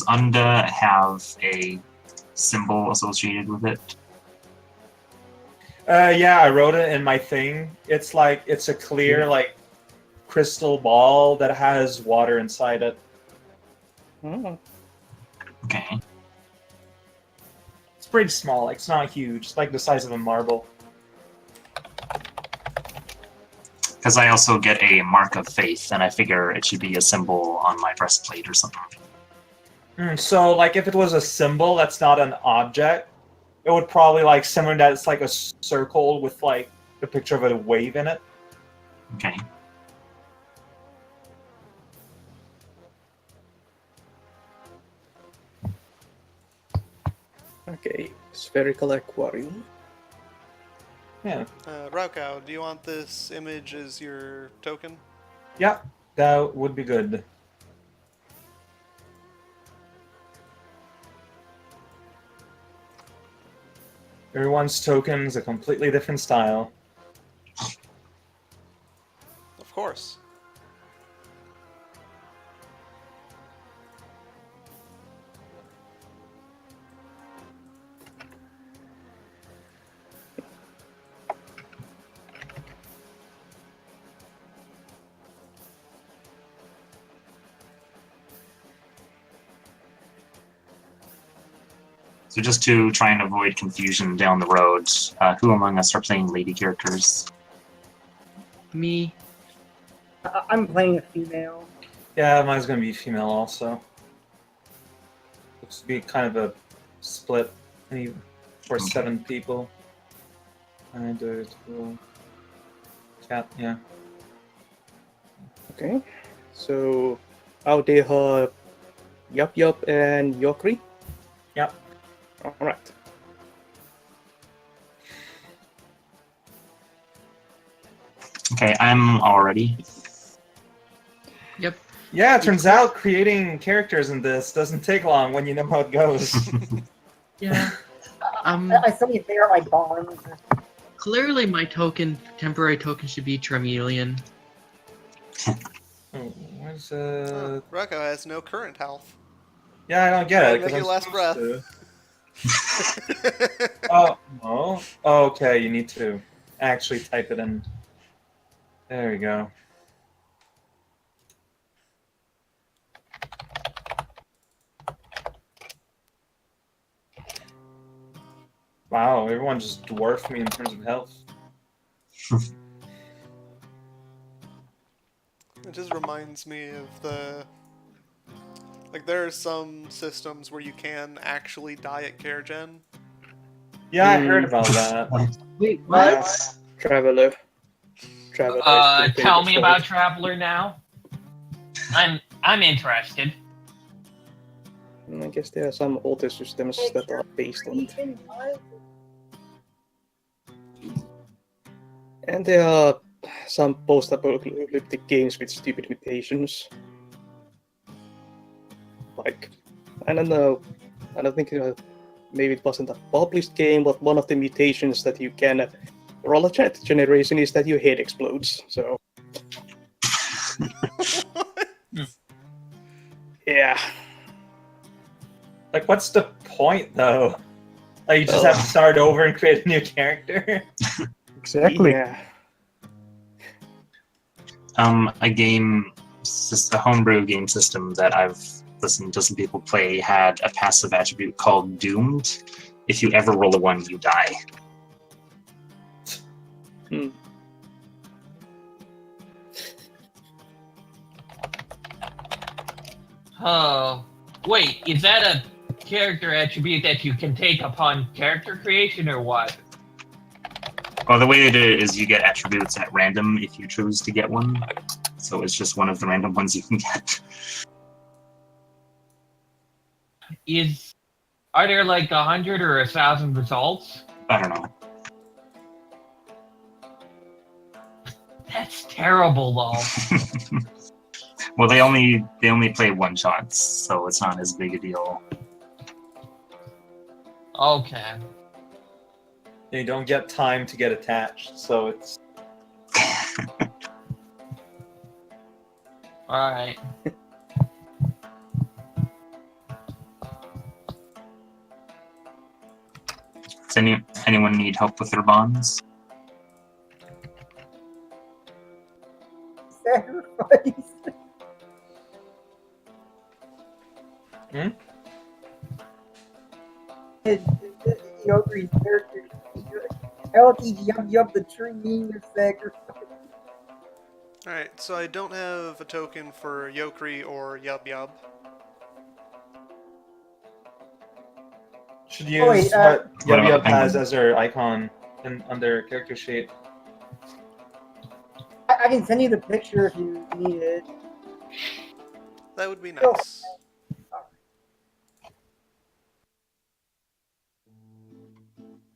Unda have a symbol associated with it? Yeah, I wrote it in my thing. It's like it's a clear like crystal ball that has water inside it. Oh, Okay. It's pretty small. Like it's not huge. It's like the size of a marble. Because I also get a mark of faith, and I figure it should be a symbol on my breastplate or something. So like if it was a symbol that's not an object, it would probably like similar that it's like a circle with like the picture of a wave in it. Okay. okay, spherical aquarium. Yeah. Raocow, do you want this image as your token? Yeah, that would be good. Everyone's token's a completely different style. Of course. So just to try and avoid confusion down the road, who among us are playing lady characters? Me. I'm playing a female. Yeah, mine's gonna be female also. Looks to be kind of a split for 7 people. And cat, yeah. Okay, so Audeha, Yup Yup, and Yokri. Yep. All right. Okay, I'm all ready. Yep. Yeah, it turns out creating characters in this doesn't take long when you know how it goes. Yeah. I still need to figure out my bonds. Clearly, my temporary token, should be Tremelian. Where's Raocow has no current health. Yeah, I don't get it. Make 'cause your I'm last supposed breath. to. Oh, no. Oh, okay, you need to actually type it in. There we go. Wow, everyone just dwarfed me in terms of health. It just reminds me of there are some systems where you can actually die at care gen. Yeah, I heard about that. Wait, what? Traveler. Traveler. is the Tell me favorite about choice. Traveler now. I'm interested. I guess there are some older systems that are based on it. And there are some post-apocalyptic games with stupid mutations. Like, I don't know. I don't think maybe it wasn't a published game, but one of the mutations that you can roll a chat generation is that your head explodes. So, yeah. Like, what's the point, though? Like, you just have to start over and create a new character? Exactly. Yeah. A homebrew game system that I've listened to some people play had a passive attribute called Doomed. If you ever roll a 1, you die. Oh, wait, is that a character attribute that you can take upon character creation, or what? Well, the way they did it is you get attributes at random if you choose to get one. So it's just one of the random ones you can get. Are there like 100 or 1,000 results? I don't know. That's terrible, though. Well, they only play one shots, so it's not as big a deal. Okay. You don't get time to get attached, so it's... Alright. Does anyone need help with their bonds? Sacrifice. Hmm? Yogri's character. How he jumped up the tree in your sacrifice. Alright, so I don't have a token for Yokri or Yub Yub. Should use wait, what What Yub about Yub has Penguin? as their icon on their character sheet. I can send you the picture if you need it. That would be nice.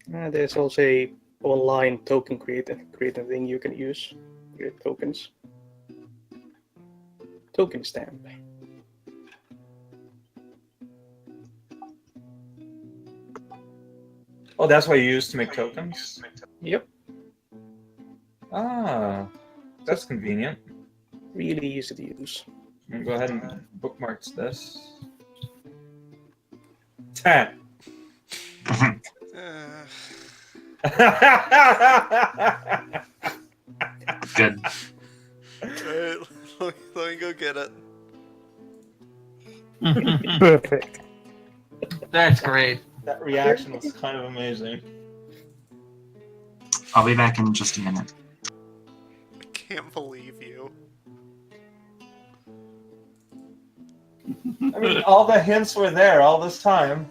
There's also a online token creator thing you can use. Create tokens. Token stamp. Oh, that's what you use to make tokens? Yep. Ah, that's convenient. Really easy to use. I'm gonna go ahead and bookmark this. 10. Good. Alright, let me go get it. Perfect. That's great. That reaction was kind of amazing. I'll be back in just a minute. I can't believe you. I mean, all the hints were there all this time.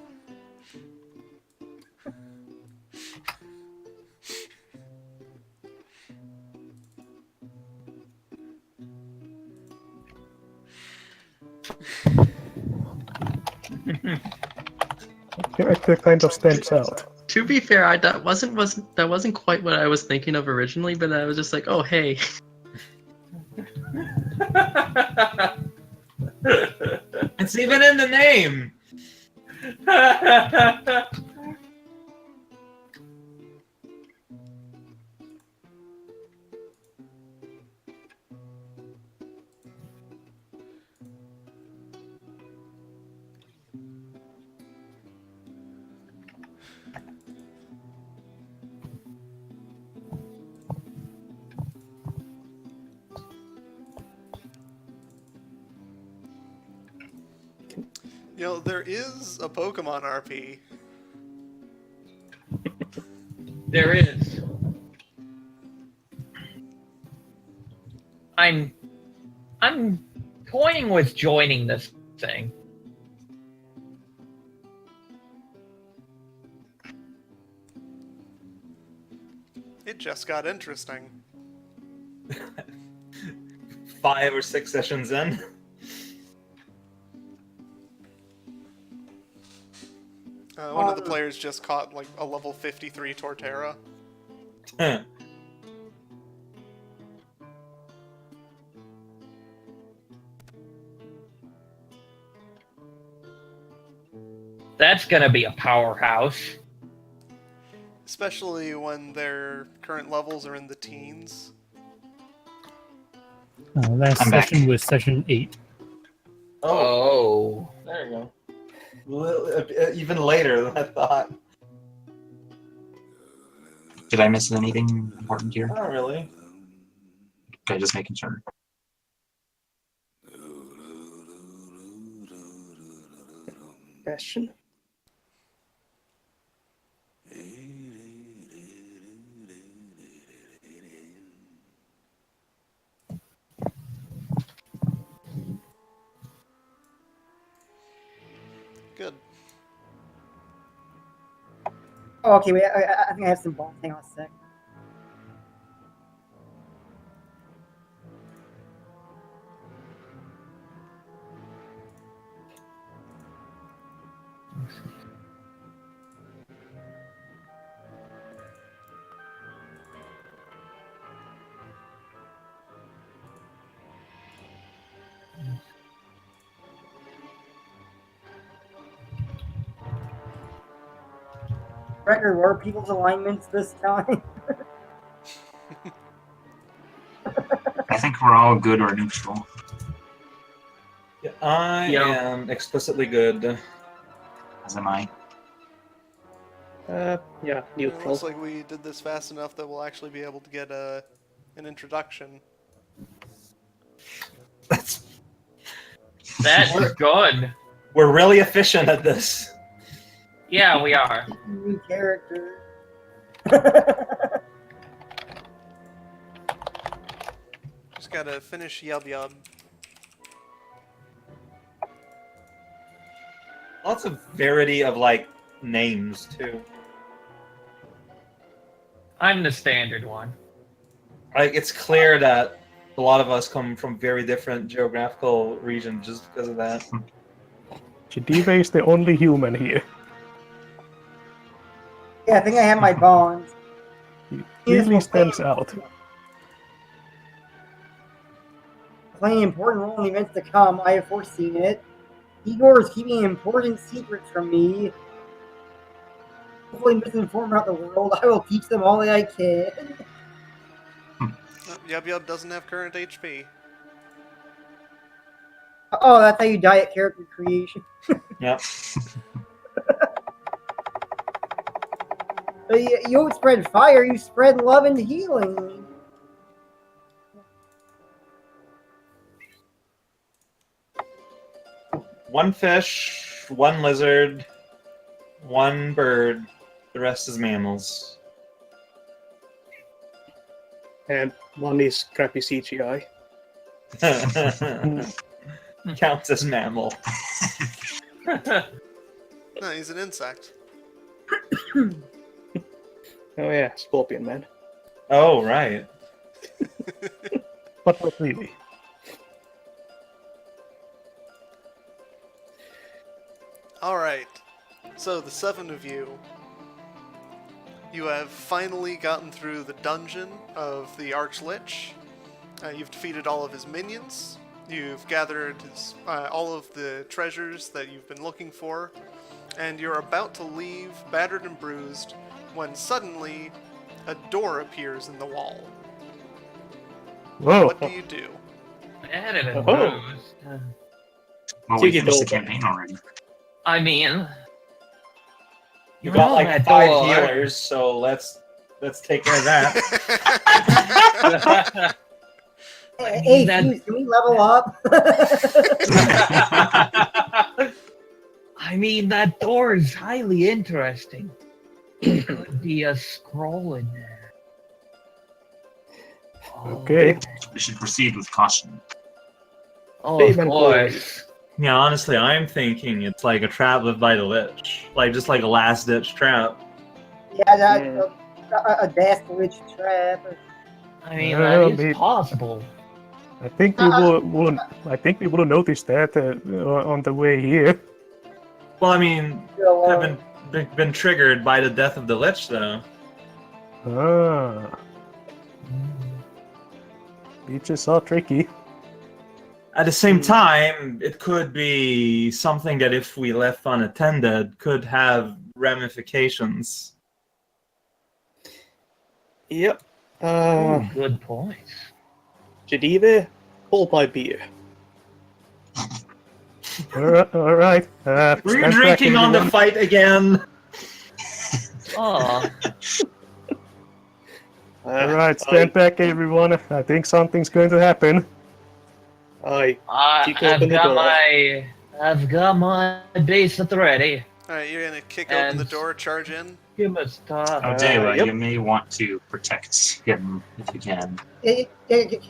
Character kind of stands out. To be fair, that wasn't quite what I was thinking of originally, but I was just like, oh hey. It's even in the name. You know, there is a Pokemon RP. There is. I'm toying with joining this thing. It just got interesting. 5 or 6 sessions in. One of the players just caught like a level 53 Torterra. That's gonna be a powerhouse. Especially when their current levels are in the teens. Last I'm back. session was session 8. Oh. There you go. Even later than I thought. Did I miss anything important here? Not really. Okay, just making sure. Bastion. Good. Oh, okay, wait, I think I have some balls. Hang on a sec. Record, were people's alignments this time? I think we're all good or neutral. I Yeah. am explicitly good. As am I. Yeah, It neutral. looks like we did this fast enough that we'll actually be able to get an introduction. That's That's good. we're really efficient at this. Yeah, we are. New character. Just gotta finish Yub Yub. Lots of variety of like names too. I'm the standard one. Like it's clear that a lot of us come from very different geographical regions just because of that. Jadiva is the only human here. Yeah, I think I have my bonds. He Yes, really well, stands out. Playing an important role in the events to come. I have foreseen it. Igor is keeping important secrets from me. Hopefully misinformed about the world. I will teach them all that I can. Yub Yub doesn't have current HP. Oh, that's how you die at character creation. Yep. You don't spread fire, you spread love and healing. One fish, one lizard, one bird. The rest is mammals. And one is crappy CGI. Counts as mammal. No, he's an insect. Oh yeah, Scorpion Man. Oh, right. But not really. Alright, so the 7 of you, you have finally gotten through the dungeon of the Archlich. You've defeated all of his minions. You've gathered his, all of the treasures that you've been looking for. And you're about to leave, battered and bruised, when suddenly a door appears in the wall. Whoa! What do you do? Added a Oh. bruise. Well, we Jiggy finished the Dolphin. campaign already. I mean, You got like that 5 door. healers, so let's take care of that. Hey, that- Fuse, can we level up? I mean, that door is highly interesting. There could be a scroll in there. Okay. We should proceed with caution. Oh, Babe of and course. Yeah, honestly, I'm thinking it's like a trap left by the Lich. Like, just like a last-ditch trap. Yeah, a Dask Lich trap. I mean, Well, that is maybe- possible. I think we will notice that on the way here. Well, I mean, So, haven't been triggered by the death of the Lich, though. Ah, beaches are tricky. At the same time, it could be something that if we left unattended could have ramifications. Yep. Ooh, good point. Jadiva, hold my beer. All right. Were you stand back, drinking on the everyone. fight again? Oh, All right, stand back, everyone. I think something's going to happen. Kick open the door. I've got my base at the ready. Alright, you're gonna kick open the And- door, charge in. You must stop. Oh, Deva, yep. you may want to protect him if you can. can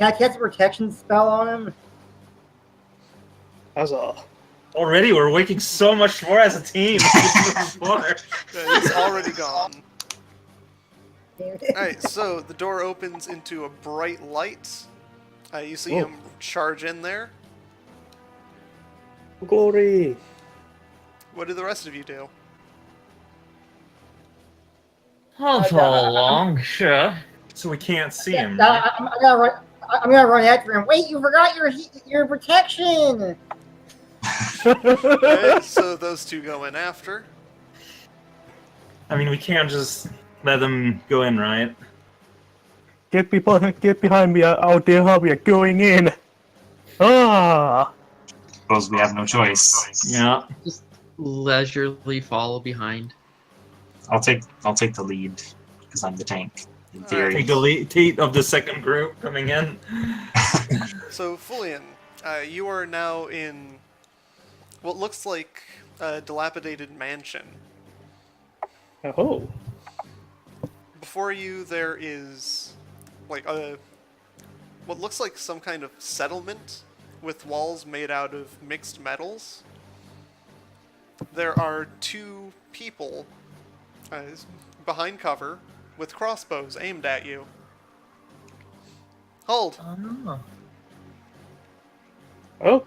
I cast a protection spell on him? Huzzah. Already, we're working so much more as a team. Before. It's already gone. Alright, so the door opens into a bright light. You see him charge in there. Glory. What do the rest of you do? I'll follow along, sure. So we can't see him, Yeah, right? I'm gonna run after him. Wait, you forgot your protection. Alright, so those two go in after. I mean, we can't just let them go in, right? Get behind me out there, how we are going in. Ah, suppose we have no choice. Yeah. Just leisurely follow behind. I'll take the lead because I'm the tank. In Alright. theory. Take the lead of the second group coming in. So, Fulian, you are now in what looks like a dilapidated mansion. Oh. Before you, there is like what looks like some kind of settlement with walls made out of mixed metals. There are two people behind cover with crossbows aimed at you. Hold. Oh. Oh.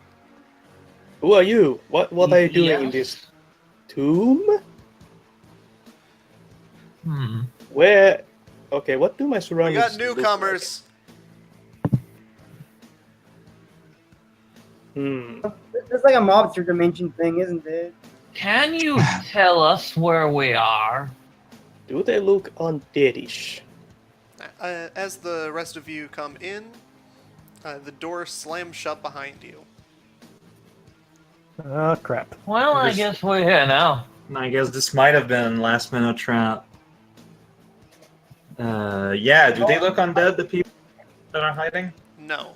Who are you? What are you doing in this tomb? Where? Okay, what do my We surroundings got look newcomers. like? It's like a mobster dimension thing, isn't it? Can you tell us where we are? Do they look undeadish? As the rest of you come in, the door slams shut behind you. Ah, crap. Well, I guess we're here now. I guess this might have been last minute trap. Yeah, do they look undead, the people that are hiding? No.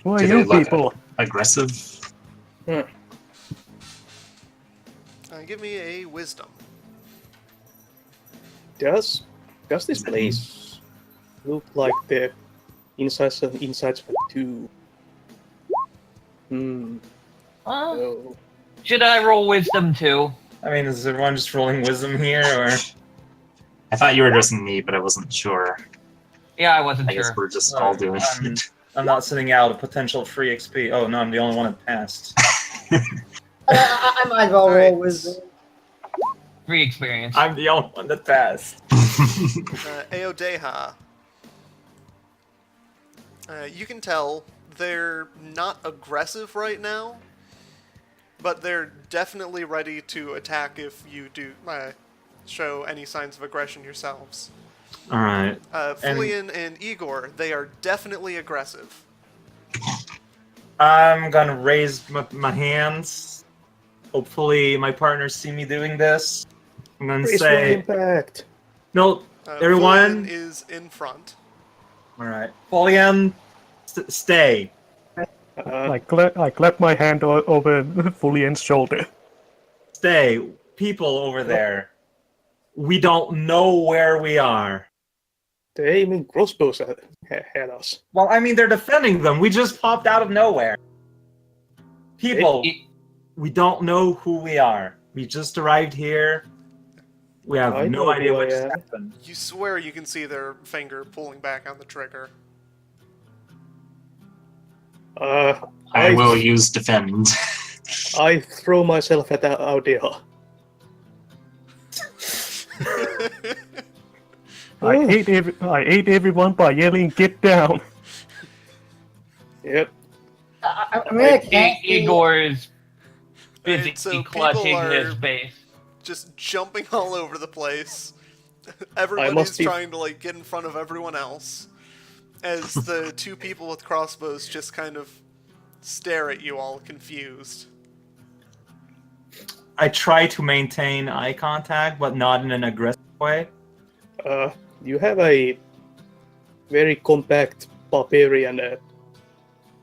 Who are Do you they look people? aggressive? Give me a wisdom. Does this place look like the insides of a tomb? No. Should I roll wisdom too? I mean, is everyone just rolling wisdom here, or? I thought you were addressing me, but I wasn't sure. Yeah, I wasn't I guess sure. we're just all doing it. I'm not sending out a potential free XP. Oh no, I'm the only one that passed. I might as well roll Alright. wisdom. Free experience. I'm the only one that passed. Aodeha. You can tell they're not aggressive right now, but they're definitely ready to attack if you do show any signs of aggression yourselves. Alright. Fulian and Igor, they are definitely aggressive. I'm gonna raise my hands. Hopefully my partners see me doing this. I'm gonna Graceful say... impact. No, everyone... Fulian is in front. Alright. Folian, stay. I clap my hand over Fulian's shoulder. Stay. People over there. We don't know where we are. They're aiming crossbows at us. Well, I mean, they're defending them. We just popped out of nowhere. People, we don't know who we are. We just arrived here. We have I no know idea who what I just am. happened. You swear you can see their finger pulling back on the trigger. I will use defend. I throw myself at the Audea. I ate everyone by yelling, "Get down!" Yep. I'm gonna cast Igor is busy Alright, so clutching people are his face. just jumping all over the place. Everybody's trying to like get in front of everyone else. As the two people with crossbows just kind of stare at you all confused. I try to maintain eye contact, but not in an aggressive way. You have a very compact barbarian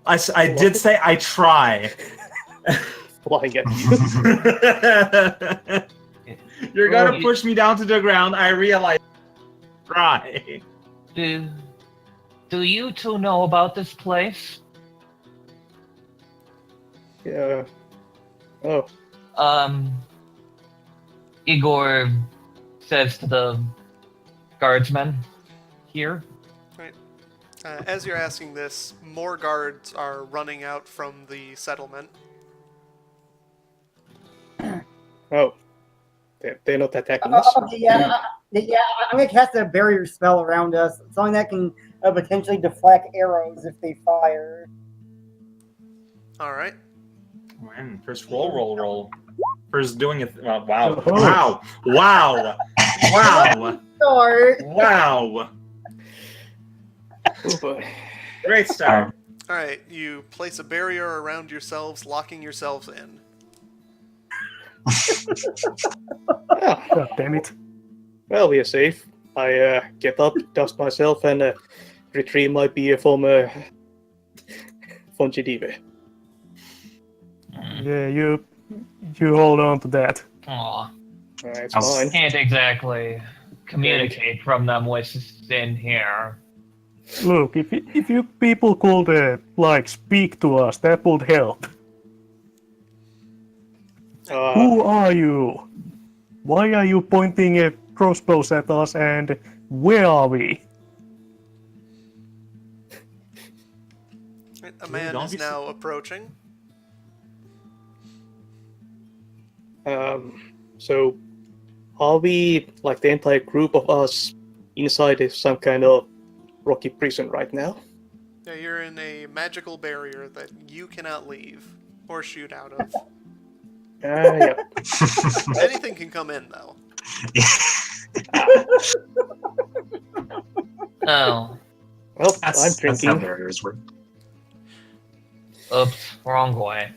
I did say I try. flying at you. You're gonna push me down to the ground. I realize. Try. Do you two know about this place? Yeah. Oh. Igor says to the guardsmen here. Right. As you're asking this, more guards are running out from the settlement. Oh. They're not attacking us? Okay, yeah, I'm gonna cast a barrier spell around us, something that can potentially deflect arrows if they fire. All right. Man, first roll. First doing it. Wow. Oh. Wow. Start. Wow. Oh boy. Great start. Alright, you place a barrier around yourselves, locking yourselves in. God damn it. Well, we are safe. I get up, dust myself, and retrieve my beer from Geneva. Yeah, you hold on to that. Aw. It's I'll- fine. Can't exactly communicate from them within here. Look, if you people could speak to us, that would help. Who are you? Why are you pointing crossbows at us, and where are we? A man don't is be now approaching. So, are we, like the entire group of us, inside some kind of rocky prison right now? Yeah, you're in a magical barrier that you cannot leave or shoot out of. Yeah. Anything can come in, though. Oh. Well, I'm That's how drinking. barriers work. Oops, wrong way.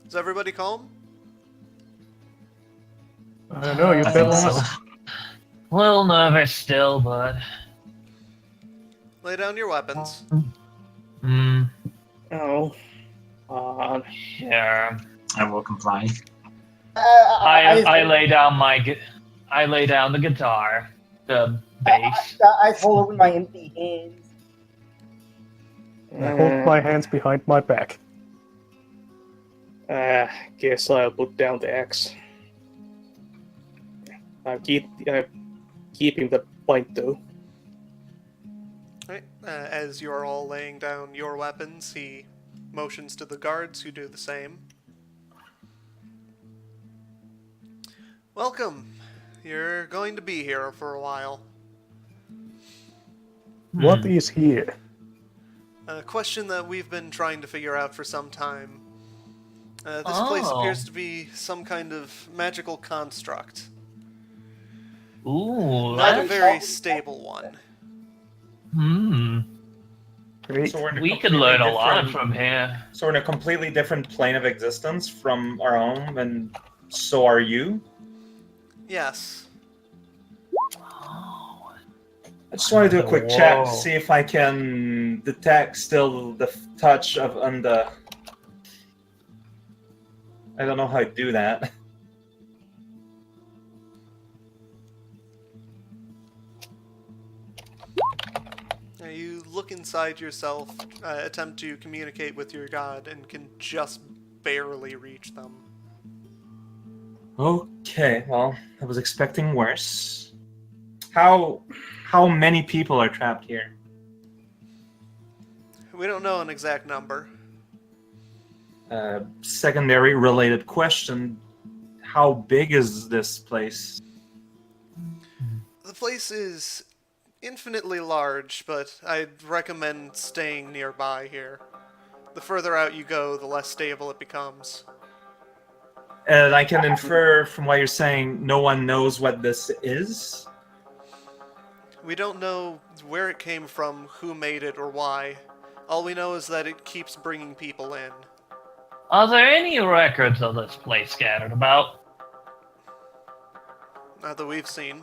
Is everybody calm? I don't know, you I tell think so. us. A little nervous still, but... Lay down your weapons. Oh. Sure. I will comply. I lay down I lay down the guitar, the bass. I hold open my empty hands. I hold my hands behind my back. Guess I'll put down the axe. I'm keeping the point though. Right. As you're all laying down your weapons, he motions to the guards who do the same. Welcome. You're going to be here for a while. What is here? A question that we've been trying to figure out for some time. This place appears to be some kind of magical construct. Ooh, Not a that's... very stable one. Great. So we're in a We could completely learn a lot different- from here. So we're in a completely different plane of existence from our own, and so are you. Yes. I just want to do a quick check to Whoa. see if I can detect still the touch of Unda. I don't know how to do that. You look inside yourself, attempt to communicate with your god, and can just barely reach them. Okay, well, I was expecting worse. How many people are trapped here? We don't know an exact number. Secondary related question: how big is this place? The place is infinitely large, but I'd recommend staying nearby here. The further out you go, the less stable it becomes. And I can infer from what you're saying, no one knows what this is? We don't know where it came from, who made it, or why. All we know is that it keeps bringing people in. Are there any records of this place scattered about? Not that we've seen.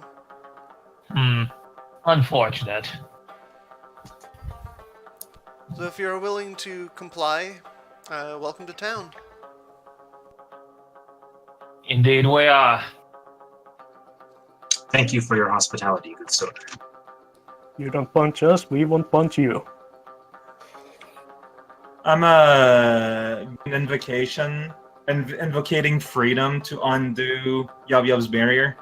Unfortunate. So if you're willing to comply, welcome to town. Indeed we are. Thank you for your hospitality, good sir. You don't punch us, we won't punch you. I'm invocating freedom to undo Yub Yub's barrier.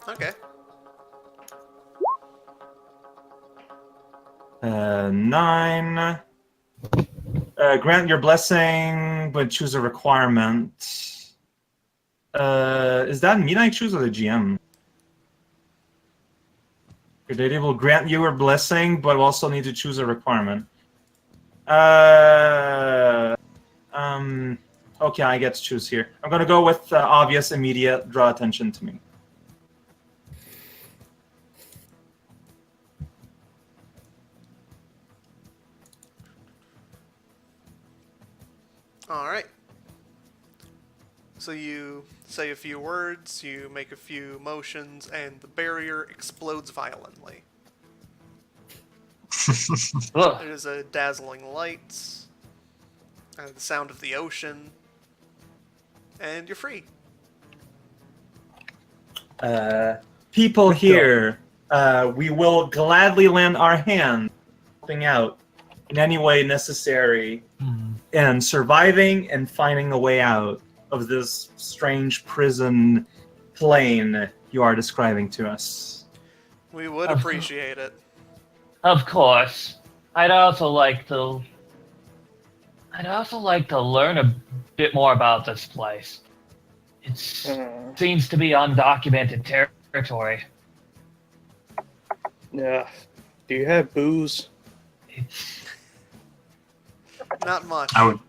Okay. 9. Grant your blessing, but choose a requirement. Is that me that I choose or the GM? Your deity will grant you a blessing, but also need to choose a requirement. Okay, I get to choose here. I'm gonna go with obvious, immediate, draw attention to me. All right. So you say a few words, you make a few motions, and the barrier explodes violently. Ugh. There's a dazzling light, the sound of the ocean, and you're free. People here, we will gladly lend our hand, helping out in any way necessary, in surviving and finding a way out of this strange prison plane you are describing to us. We would appreciate it. Of course. I'd also like to learn a bit more about this place. It seems to be undocumented territory. Yeah. Do you have booze? Not much. I would.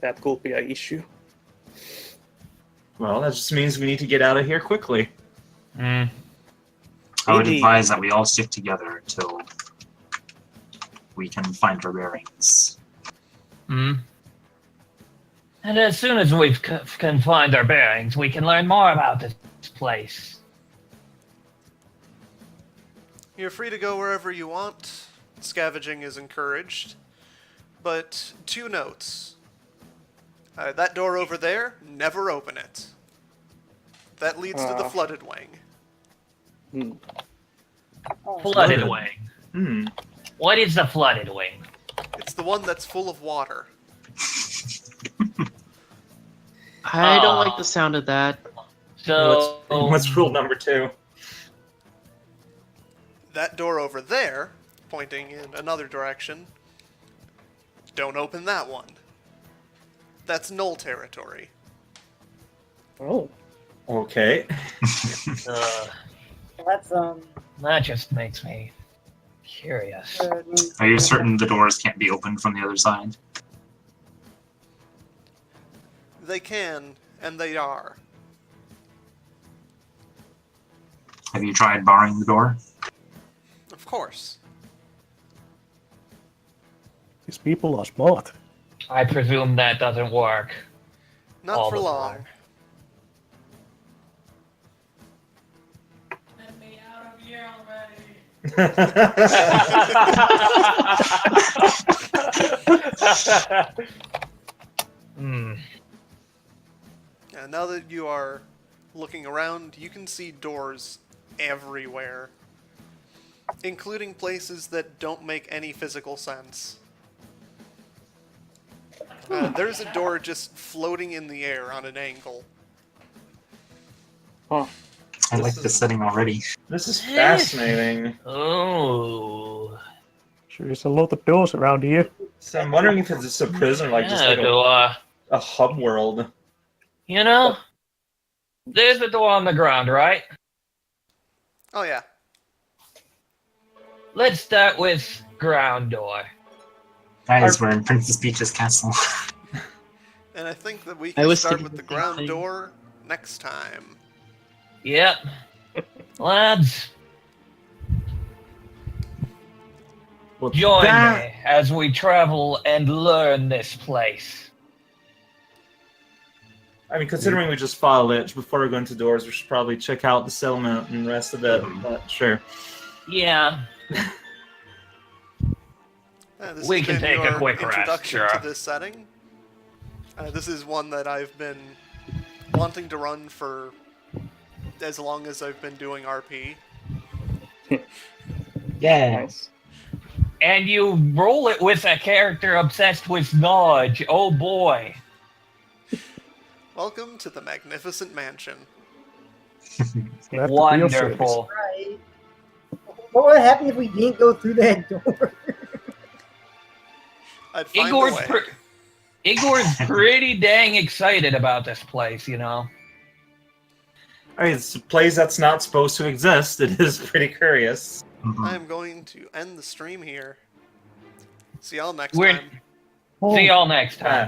That could be an issue. Well, that just means we need to get out of here quickly. I would Maybe- advise that we all stick together until we can find our bearings. And as soon as we can find our bearings, we can learn more about this place. You're free to go wherever you want. Scavenging is encouraged. But 2 notes. That door over there, never open it. That leads to the flooded wing. Flooded wing. What is the flooded wing? It's the one that's full of water. I don't like the sound of that. So What's rule number 2? That door over there, pointing in another direction, don't open that one. That's null territory. Oh. Okay. That's that just makes me curious. Are you certain the doors can't be opened from the other side? They can, and they are. Have you tried barring the door? Of course. These people are smart. I presume that doesn't work. Not All for the long. time. Now that you are looking around, you can see doors everywhere, including places that don't make any physical sense. There's a door just floating in the air on an angle. Huh. I like this setting already. This is fascinating. Oh. There's a lot of doors around here. So I'm wondering if it's just a prison, like just Yeah, like a hub world. you know, there's a door on the ground, right? Oh yeah. Let's start with ground door. Guys, we're in Princess Peach's castle. And I think that we I can was start thinking with the the same ground thing. door next time. Yep. Lads, Well, join that- me as we travel and learn this place. I mean, considering we just fought a lich, before we go into doors, we should probably check out the settlement and the rest of it. But sure. Yeah. This We has can been take a your quick rest, introduction sure. to this setting. This is one that I've been wanting to run for as long as I've been doing RP. Yeah. Nice. And you roll it with a character obsessed with knowledge. Oh boy. Welcome to the Magnificent Mansion. Glad to be of service. Wonderful. Right. What would happen if we didn't go through that door? I'd find Igor's, a way. Igor's pretty dang excited about this place, you know. I mean, it's a place that's not supposed to exist. It is pretty curious. Mhm. I'm going to end the stream here. See y'all next We're- time. See y'all next time.